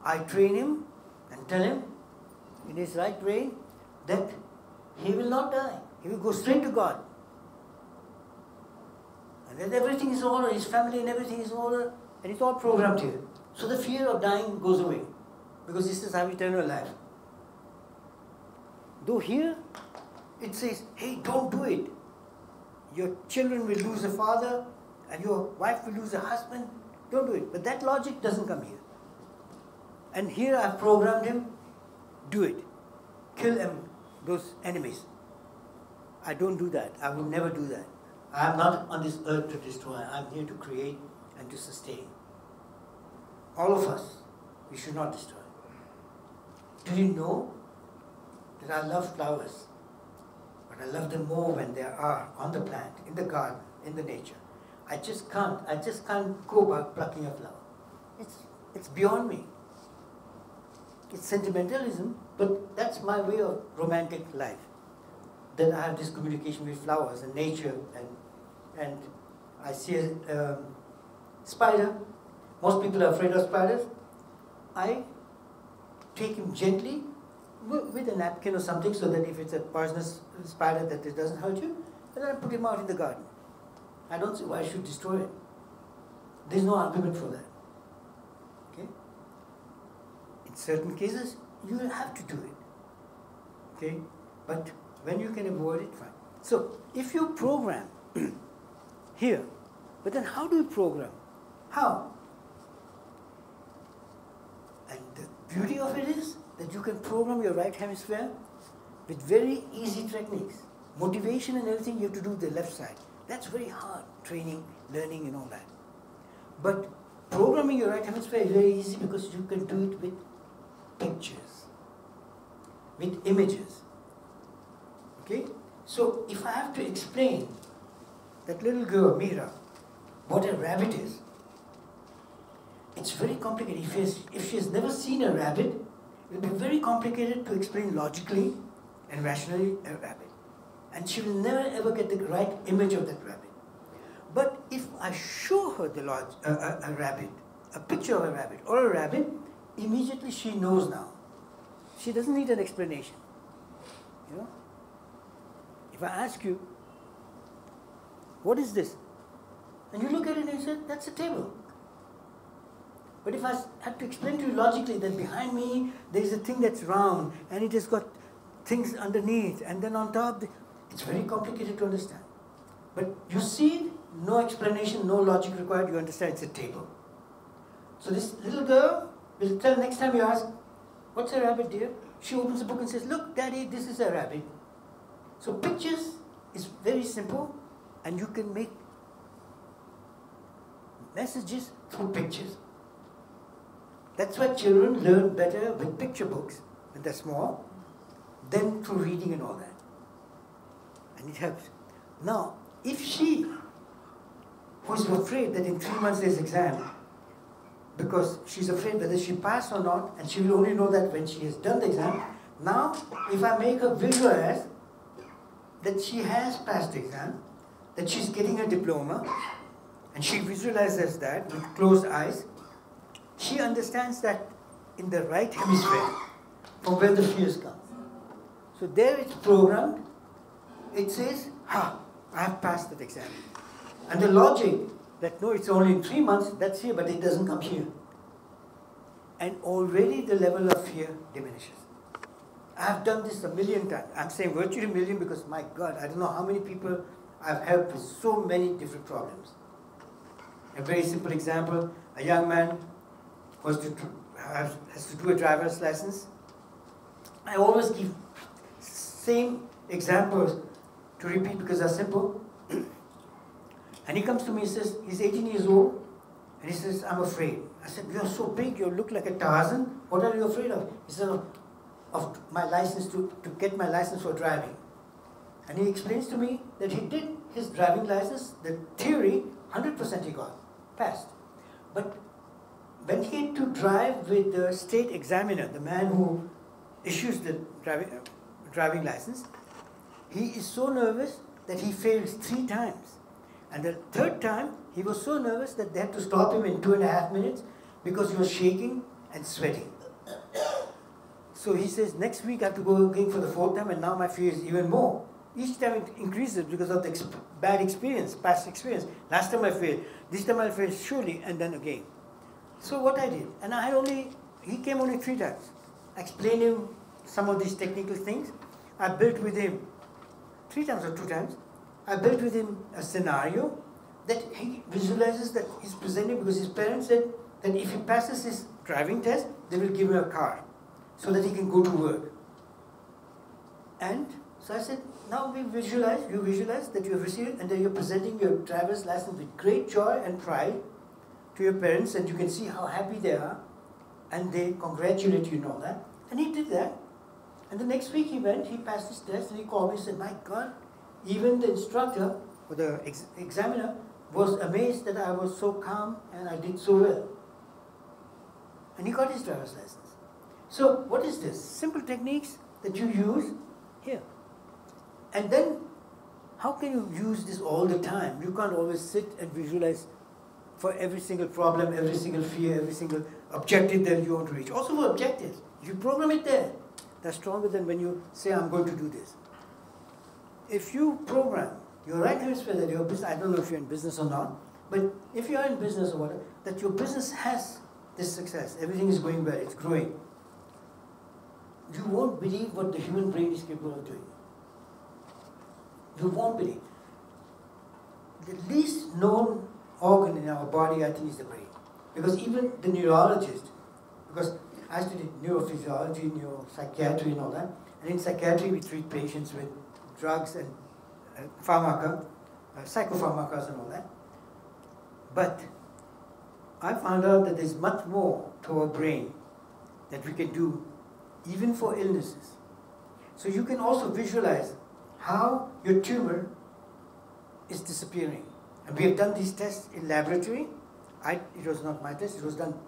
I train him and tell him in his right brain that he will not die. He will go straight to God. And then everything is in order, his family and everything is in order, and it's all programmed here. So the fear of dying goes away, because this is how eternal life. Though here, it says, hey, don't do it. Your children will lose a father, and your wife will lose a husband. Don't do it. But that logic doesn't come here. And here I've programmed him, do it. Kill those enemies. I don't do that. I will never do that. I am not on this earth to destroy. I am here to create and to sustain. All of us, we should not destroy. Do you know that I love flowers? But I love them more when they are on the plant, in the garden, in the nature. I just can't go about plucking a flower. It's beyond me. It's sentimentalism, but that's my way of romantic life. Then I have this communication with flowers and nature, and I see a spider. Most people are afraid of spiders. I take him gently with a napkin or something, so that if it's a poisonous spider that it doesn't hurt you, and then I put him out in the garden. I don't see why I should destroy it. There's no argument for that. Okay? In certain cases, you will have to do it. Okay? But when you can avoid it, fine. So, if you program here, but then how do you program? How? And the beauty of it is that you can program your right hemisphere with very easy techniques. Motivation and everything you have to do the left side. That's very hard, training, learning and all that. But programming your right hemisphere is very easy because you can do it with pictures, with images. Okay? So if I have to explain that little girl, Meera, what a rabbit is, it's very complicated. If she has never seen a rabbit, it will be very complicated to explain logically and rationally a rabbit. And she will never ever get the right image of that rabbit. But if I show her a rabbit, a picture of a rabbit or a rabbit, immediately she knows now she doesn't need an explanation. You know? If I ask you, what is this? And you look at it and you say, that's a table. But if I had to explain to you logically that behind me there is a thing that's round and it has got things underneath and then on top, it's very complicated to understand. But you see, no explanation, no logic required, you understand it's a table. So this little girl will tell next time you ask, what's a rabbit, dear? She opens the book and says, look, Daddy, this is a rabbit. So pictures is very simple and you can make messages through pictures. That's why children learn better with picture books when they're small than through reading and all that. And it helps. Now, if she, who is afraid that in 3 months there's exam, because she's afraid whether she passed or not, and she will only know that when she has done the exam, now if I make her visualize that she has passed the exam, that she's getting a diploma, and she visualizes that with closed eyes, she understands that in the right hemisphere, from where the fears come. So there it's programmed, it says, I have passed that exam. And the logic that no, it's only in 3 months, that's here, but it doesn't come here. And already the level of fear diminishes. I have done this a million times. I'm saying virtually a million because, my God, I don't know how many people I've helped with so many different problems. A very simple example, a young man has to do a driver's license. I always give same examples to repeat because they're simple. And he comes to me and says, he's 18 years old, and he says, I'm afraid. I said, you're so big, you look like a Tarzan. What are you afraid of? He said, of my license, to get my license for driving. And he explains to me that he did his driving license, the theory, 100% he got, passed. But when he had to drive with the state examiner, the man who issues the driving license, he is so nervous that he fails 3 times. And the 3rd time, he was so nervous that they had to stop him in 2.5 minutes because he was shaking and sweating. So he says, next week I have to go again for the 4th time, and now my fear is even more. Each time it increases because of the bad experience, past experience. Last time I failed, this time I failed surely, and then again. So what I did, and he came only 3 times. I explained him some of these technical things. I built with him 3 times or 2 times. I built with him a scenario that he visualizes that he's presenting because his parents said that if he passes his driving test, they will give him a car so that he can go to work. And so I said, now you visualize that you have received and that you're presenting your driver's license with great joy and pride to your parents, and you can see how happy they are and they congratulate you and all that. And he did that. And the next week he passed his test, and he called me and said, my God, even the instructor or the examiner was amazed that I was so calm and I did so well. And he got his driver's license. So what is this? Simple techniques that you use here. And then how can you use this all the time? You can't always sit and visualize for every single problem, every single fear, every single objective that you want to reach. Also for objectives, if you program it there, that's stronger than when you say, I'm going to do this. If you program your right hemisphere that your business, I don't know if you're in business or not, but if you're in business or whatever, that your business has this success, everything is going well, it's growing, you won't believe what the human brain is capable of doing. You won't believe. The least known organ in our body, I think, is the brain. Because even the neurologist, because I studied neurophysiology, neuropsychiatry and all that, and in psychiatry we treat patients with drugs and psychopharmacas and all that. But I found out that there's much more to our brain that we can do even for illnesses. So you can also visualize how your tumor is disappearing. And we have done these tests in laboratory. It was not my test, it was done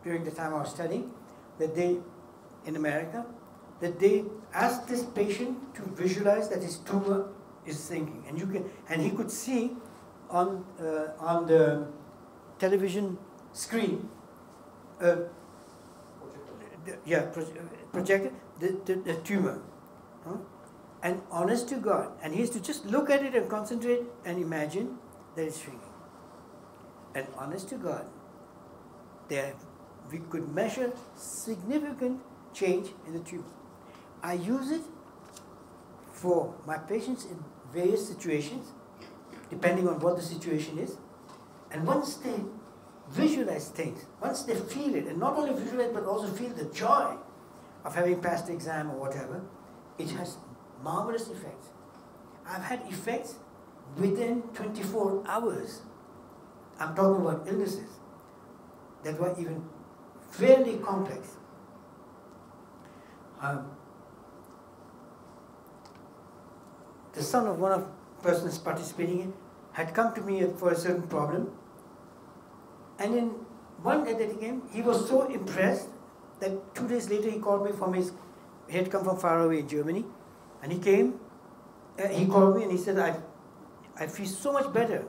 during the time I was studying, in America, that they asked this patient to visualize that his tumor is sinking. And he could see on the television screen, projected the tumor. Huh? And honest to God, and he has to just look at it and concentrate and imagine that it's shrinking. And honest to God, we could measure significant change in the tumor. I use it for my patients in various situations, depending on what the situation is. And once they visualize things, once they feel it, and not only visualize but also feel the joy of having passed the exam or whatever, it has marvelous effects. I've had effects within 24 hours. I'm talking about illnesses that were even fairly complex. The son of one of the persons participating in had come to me for a certain problem, and in one day that he came, he was so impressed that 2 days later he called me from he had come from far away in Germany, and he came, he called me and he said, I feel so much better.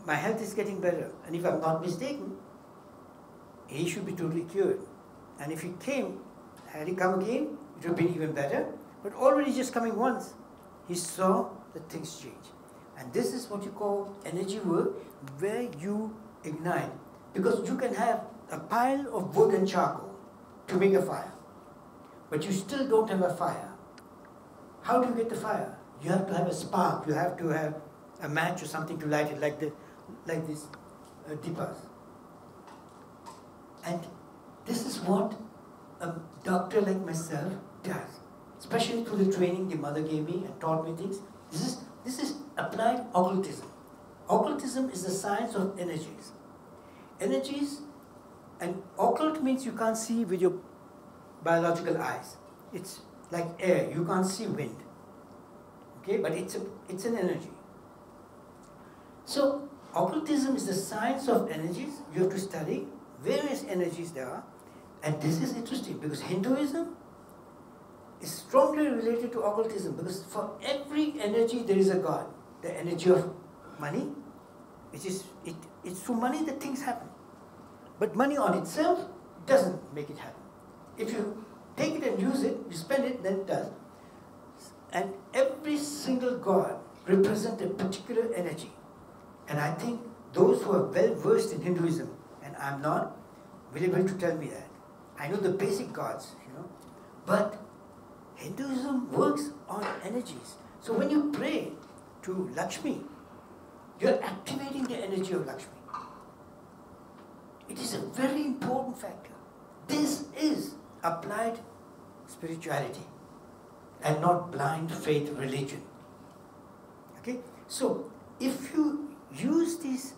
My health is getting better, and if I'm not mistaken, he should be totally cured. And if he came, had he come again, it would have been even better. But already just coming once, he saw that things change. And this is what you call energy work, where you ignite. Because you can have a pile of wood and charcoal to make a fire, but you still don't have a fire. How do you get the fire? You have to have a spark. You have to have a match or something to light it, like these dipas. And this is what a doctor like myself does, especially through the training the mother gave me and taught me things. This is applied occultism. Occultism is the science of energies. Energies, and occult means you can't see with your biological eyes. It's like air, you can't see wind. Okay, but it's an energy. So occultism is the science of energies. You have to study various energies there are, and this is interesting because Hinduism is strongly related to occultism, because for every energy there is a god. The energy of money, it's through money that things happen. But money on itself doesn't make it happen. If you take it and use it, you spend it, then it does. And every single god represents a particular energy. And I think those who are well versed in Hinduism, and I'm not, will be able to tell me that. I know the basic gods, but Hinduism works on energies. So when you pray to Lakshmi, you're activating the energy of Lakshmi. It is a very important factor. This is applied spirituality and not blind faith religion. Okay? So if you use these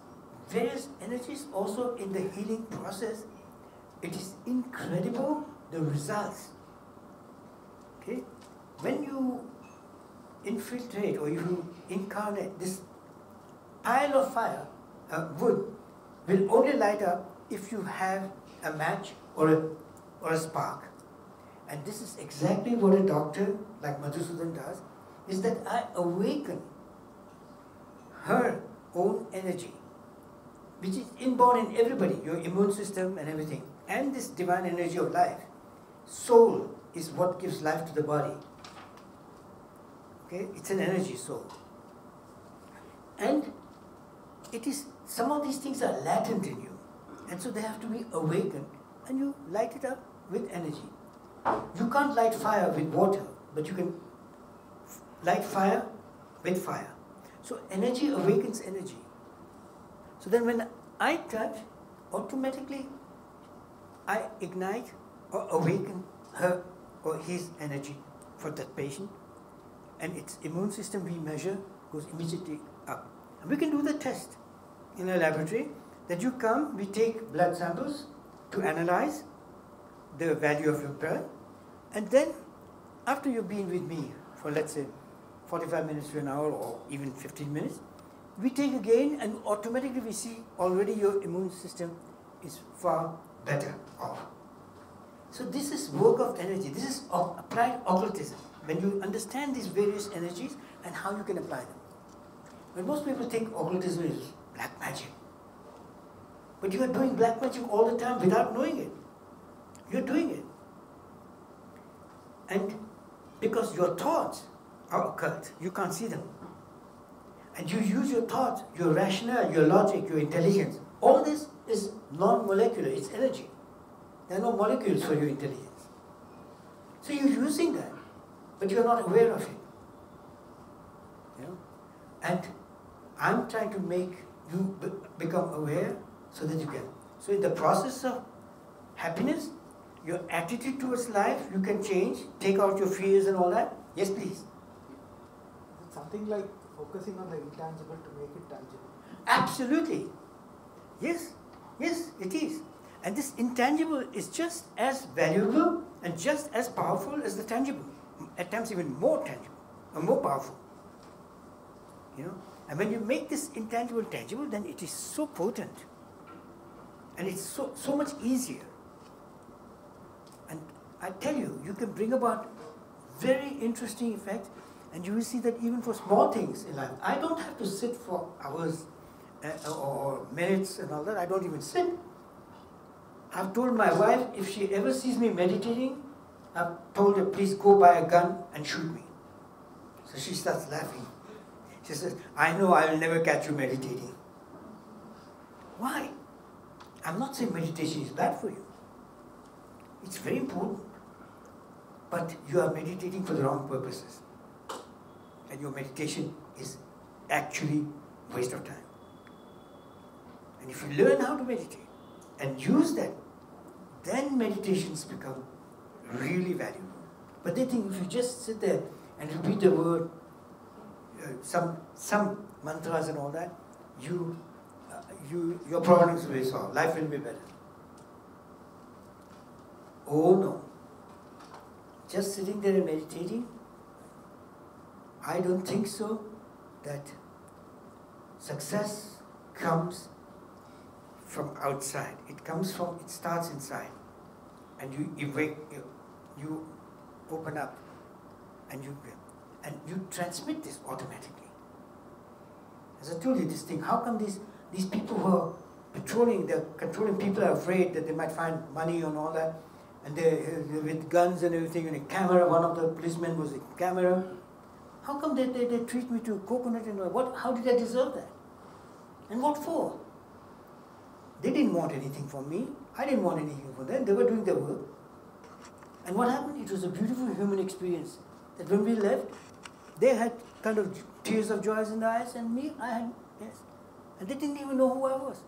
various energies also in the healing process, it is incredible the results. Okay? When you infiltrate or you incarnate, this pile of fire, wood, will only light up if you have a match or a spark. And this is exactly what a doctor like Madhusudan does, is that I awaken her own energy, which is inborn in everybody, your immune system and everything, and this divine energy of life. Soul is what gives life to the body. Okay? It's an energy, soul. And it is, some of these things are latent in you, and so they have to be awakened, and you light it up with energy. You can't light fire with water, but you can light fire with fire. So energy awakens energy. So then when I touch, automatically I ignite or awaken her or his energy for that patient, and its immune system we measure goes immediately up. And we can do the test in a laboratory, that you come, we take blood samples to analyze the value of your blood, and then after you've been with me for, let's say, 45 minutes to an hour or even 15 minutes, we take again, and automatically we see already your immune system is far better off. So this is work of energy. This is applied occultism. When you understand these various energies and how you can apply them. When most people think occultism is black magic, but you are doing black magic all the time without knowing it. You're doing it. And because your thoughts are occult, you can't see them. And you use your thoughts, your rationale, your logic, your intelligence. All this is non-molecular, it's energy. There are no molecules for your intelligence. So you're using that, but you're not aware of it. You know? And I'm trying to make you become aware so that you can. So in the process of happiness, your attitude towards life, you can change, take out your fears and all that. Yes, please. It's something like focusing on the intangible to make it tangible. Absolutely. Yes, yes, it is. And this intangible is just as valuable and just as powerful as the tangible. At times even more tangible, or more powerful. You know? And when you make this intangible tangible, then it is so potent. And it's so much easier. And I tell you, you can bring about very interesting effects, and you will see that even for small things in life. I don't have to sit for hours or minutes and all that. I don't even sit. I've told my wife, if she ever sees me meditating, I've told her, please go buy a gun and shoot me. So she starts laughing. She says, I know I will never catch you meditating. Why? I'm not saying meditation is bad for you. It's very important. But you are meditating for the wrong purposes. And your meditation is actually a waste of time. And if you learn how to meditate and use that, then meditations become really valuable. But they think if you just sit there and repeat the word, some mantras and all that, your problems will be solved. Life will be better. Oh no. Just sitting there and meditating, I don't think so that success comes from outside. It starts inside. And you open up and you transmit this automatically. As I told you this thing, how come these people who are they're controlling people are afraid that they might find money and all that, and they're with guns and everything, and a camera, one of the policemen was a camera. How come they treat me to coconut and what? How did I deserve that? And what for? They didn't want anything from me. I didn't want anything from them. They were doing their work. And what happened? It was a beautiful human experience. That when we left, they had kind of tears of joy in their eyes, and me, I had, yes. And they didn't even know who I was.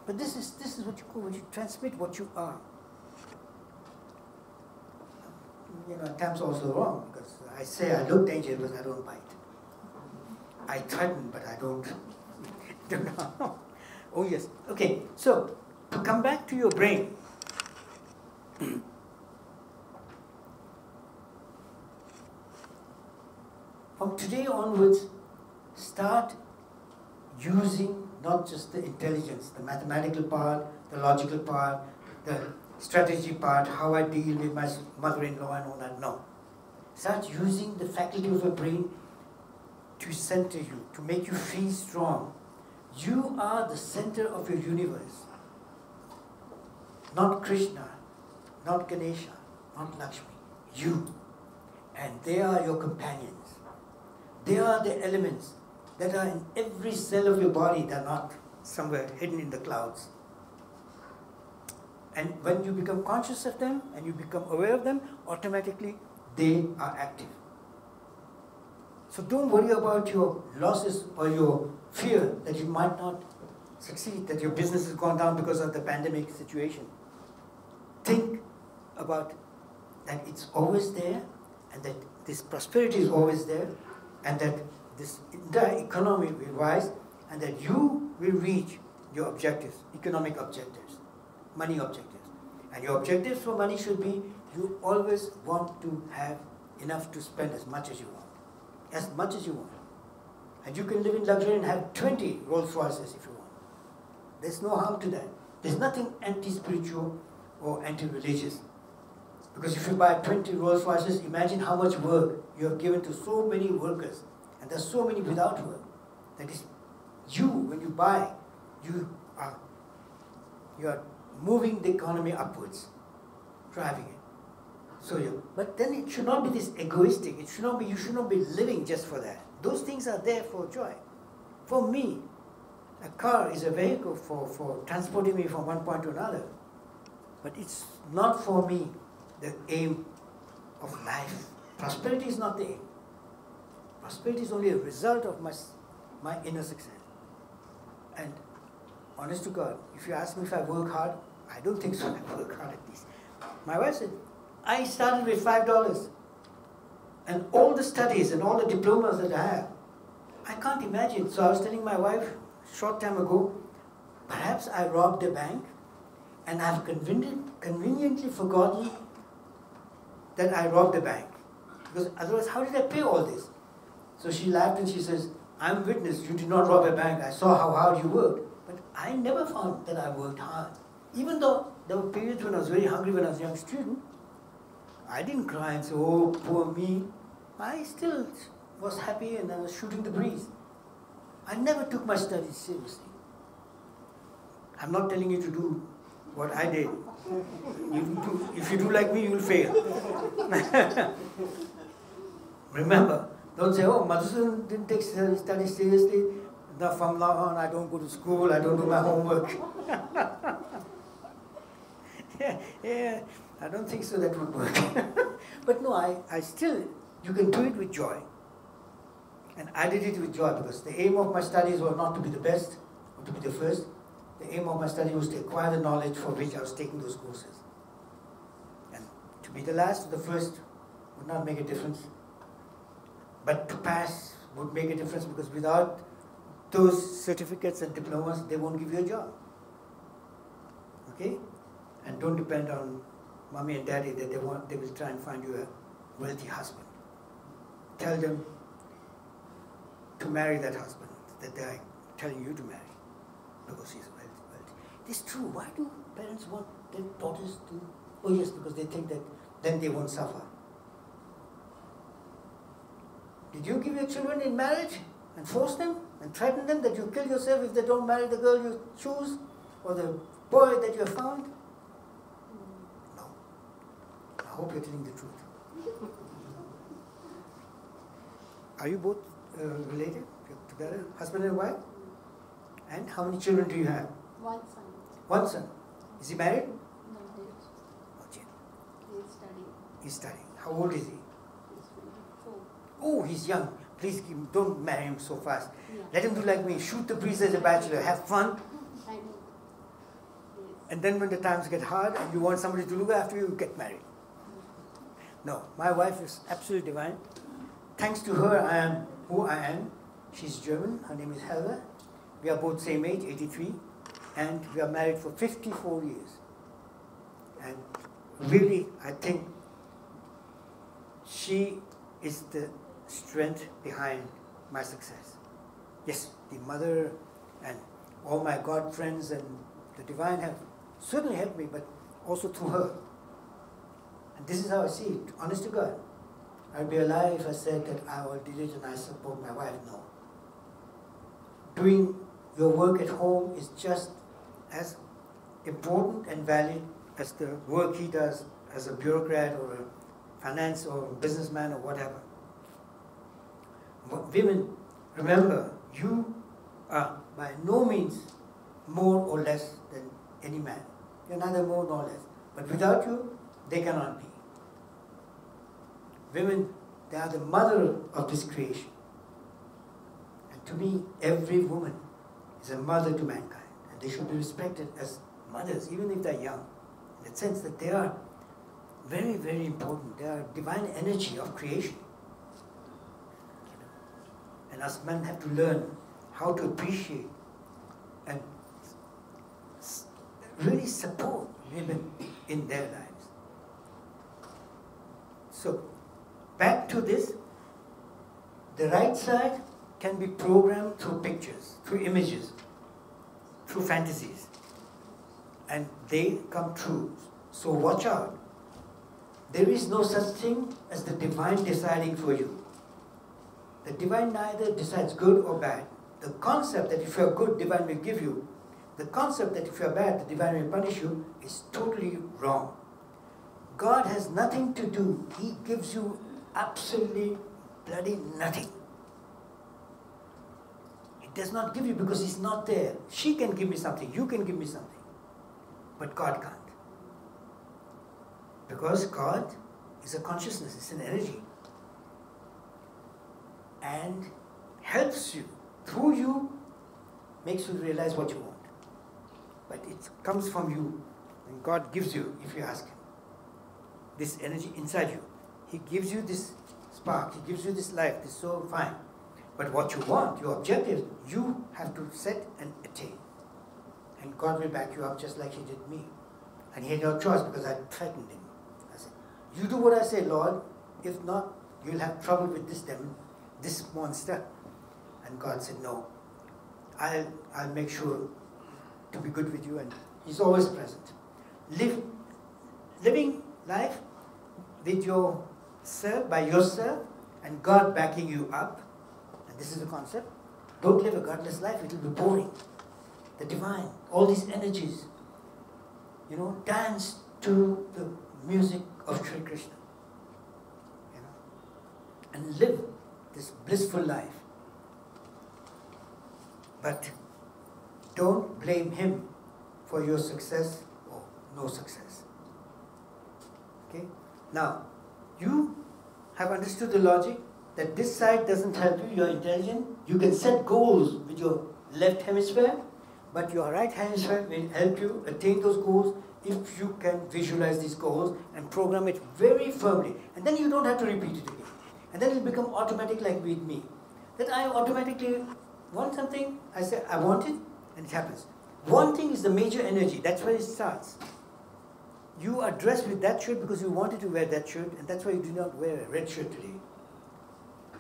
But this is what you call when you transmit what you are. You know, at times also wrong, because I say I look dangerous, but I don't bite. I threaten, but I don't. Oh yes. Okay. So to come back to your brain. From today onwards, start using not just the intelligence, the mathematical part, the logical part, the strategy part, how I deal with my mother-in-law and all that. No. Start using the faculty of your brain to center you, to make you feel strong. You are the center of your universe. Not Krishna, not Ganesha, not Lakshmi. You. And they are your companions. They are the elements that are in every cell of your body. They are not somewhere hidden in the clouds. And when you become conscious of them and you become aware of them, automatically they are active. So don't worry about your losses or your fear that you might not succeed, that your business has gone down because of the pandemic situation. Think about that it's always there, and that this prosperity is always there, and that this entire economy will rise, and that you will reach your objectives, economic objectives, money objectives. And your objectives for money should be, you always want to have enough to spend as much as you want. As much as you want. And you can live in luxury and have 20 Rolls Royces if you want. There's no harm to that. There's nothing anti-spiritual or anti-religious. Because if you buy 20 Rolls Royces, imagine how much work you have given to so many workers. And there's so many without work. That is, you, when you buy, you are moving the economy upwards, driving it. So but then it should not be this egoistic. It should not be. You should not be living just for that. Those things are there for joy. For me, a car is a vehicle for transporting me from one point to another. But it's not for me the aim of life. Prosperity is not the aim. Prosperity is only a result of my inner success. And honest to God, if you ask me if I work hard, I don't think so. I work hard at least. My wife said, I started with $5. And all the studies and all the diplomas that I have, I can't imagine. So I was telling my wife a short time ago, perhaps I robbed a bank and I've conveniently forgotten that I robbed a bank. Because otherwise, how did I pay all this? So she laughed and she says, I'm witness, you did not rob a bank. I saw how hard you worked. But I never found that I worked hard. Even though there were periods when I was very hungry when I was a young student, I didn't cry and say, oh, poor me. I still was happy and I was shooting the breeze. I never took my studies seriously. I'm not telling you to do what I did. If you do like me, you will fail. Remember, don't say, oh, Madhusudan didn't take studies seriously. Now from now on, I don't go to school, I don't do my homework. yeah, I don't think so that would work. But no, I still, you can do it with joy. And I did it with joy because the aim of my studies was not to be the best or to be the first. The aim of my study was to acquire the knowledge for which I was taking those courses. And to be the last or the first would not make a difference. But to pass would make a difference because without those certificates and diplomas, they won't give you a job. Okay? And don't depend on mommy and daddy that they will try and find you a wealthy husband. Tell them to marry that husband that they are telling you to marry because he's wealthy. It's true. Why do parents want their daughters to? Oh yes, because they think that then they won't suffer. Did you give your children in marriage and force them and threaten them that you kill yourself if they don't marry the girl you choose or the boy that you have found? No. I hope you're telling the truth. Are you both related? You're together? Husband and wife? And how many children do you have? One son. One son. Is he married? No, Not yet. he's studying. He's studying. How old is he? He's 24. Oh, he's young. Please don't marry him so fast. Yeah. Let him do like me. Shoot the breeze as a bachelor. Have fun. I know. Yes. And then when the times get hard and you want somebody to look after you, get married. No, my wife is absolutely divine. Thanks to her, I am who I am. She's German. Her name is Helga. We are both same age, 83. And we are married for 54 years. And really, I think she is the strength behind my success. Yes, the mother and all my God friends and the divine have certainly helped me, but also through her. And this is how I see it, honest to God. I'd be a lie if I said that I all did it and I support my wife. No. Doing your work at home is just as important and valid as the work he does as a bureaucrat or a finance or a businessman or whatever. But women, remember, you are by no means more or less than any man. You're neither more nor less. But without you, they cannot be. Women, they are the mother of this creation. And to me, every woman is a mother to mankind. And they should be respected as mothers, even if they're young. In the sense that they are very, very important. They are divine energy of creation. And us men have to learn how to appreciate and really support women in their lives. So, back to this, the right side can be programmed through pictures, through images, through fantasies, and they come true. So watch out. There is no such thing as the divine deciding for you. The divine neither decides good or bad. The concept that if you are good, divine will give you. The concept that if you are bad, the divine will punish you is totally wrong. God has nothing to do. He gives you absolutely bloody nothing. He does not give you because He's not there. She can give me something, you can give me something. But God can't. Because God is a consciousness, it's an energy. And helps you, through you, makes you realize what you want. But it comes from you, and God gives you, if you ask Him, this energy inside you. He gives you this spark, He gives you this life, this soul, fine. But what you want, your objective, you have to set and attain. And God will back you up just like He did me. And He had no choice because I threatened Him. I said, you do what I say, Lord. If not, you'll have trouble with this demon, this monster. And God said, no, I'll make sure to be good with you, and He's always present. Living life with yourself, by yourself, and God backing you up, and this is the concept. Don't live a godless life, it will be boring. The divine, all these energies, dance to the music of Sri Krishna, and live this blissful life. But don't blame Him for your success or no success. Okay? Now, you have understood the logic that this side doesn't help you, you're intelligent. You can set goals with your left hemisphere, but your right hemisphere will help you attain those goals if you can visualize these goals and program it very firmly. And then you don't have to repeat it again. And then it'll become automatic like with me. That I automatically want something, I say, I want it, and it happens. Wanting is the major energy, that's where it starts. You are dressed with that shirt because you wanted to wear that shirt, and that's why you do not wear a red shirt today.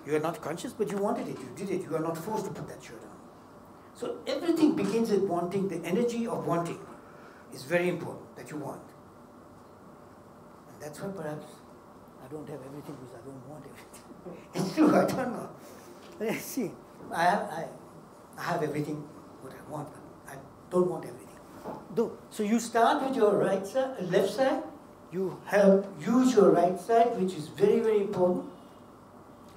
You are not conscious, but you wanted it, you did it, you are not forced to put that shirt on. So everything begins with wanting. The energy of wanting is very important, that you want. And that's why perhaps I don't have everything because I don't want everything. It's true, I don't know. See, I have everything what I want, but I don't want everything. So you start with your right side, left side. You use your right side, which is very, very important.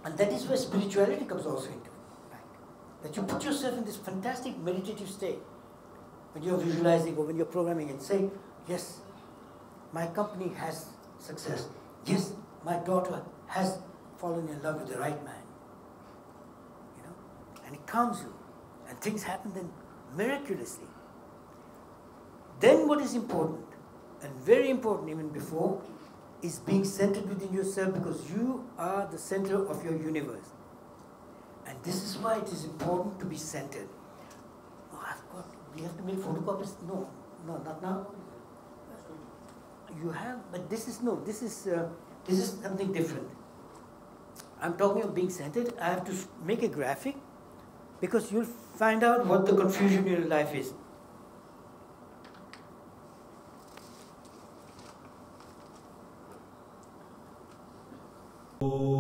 And that is where spirituality comes also into it. Right? That you put yourself in this fantastic meditative state when you're visualizing or when you're programming and say, yes, my company has success. Yes, my daughter has fallen in love with the right man. And it calms you. And things happen then miraculously. Then what is important, and very important even before, is being centered within yourself, because you are the center of your universe. And this is why it is important to be centered. Oh, we have to make photocopies? No, not now. You have, but this is something different. I'm talking of being centered. I have to make a graphic, because you'll find out what the confusion in your life is. Oh.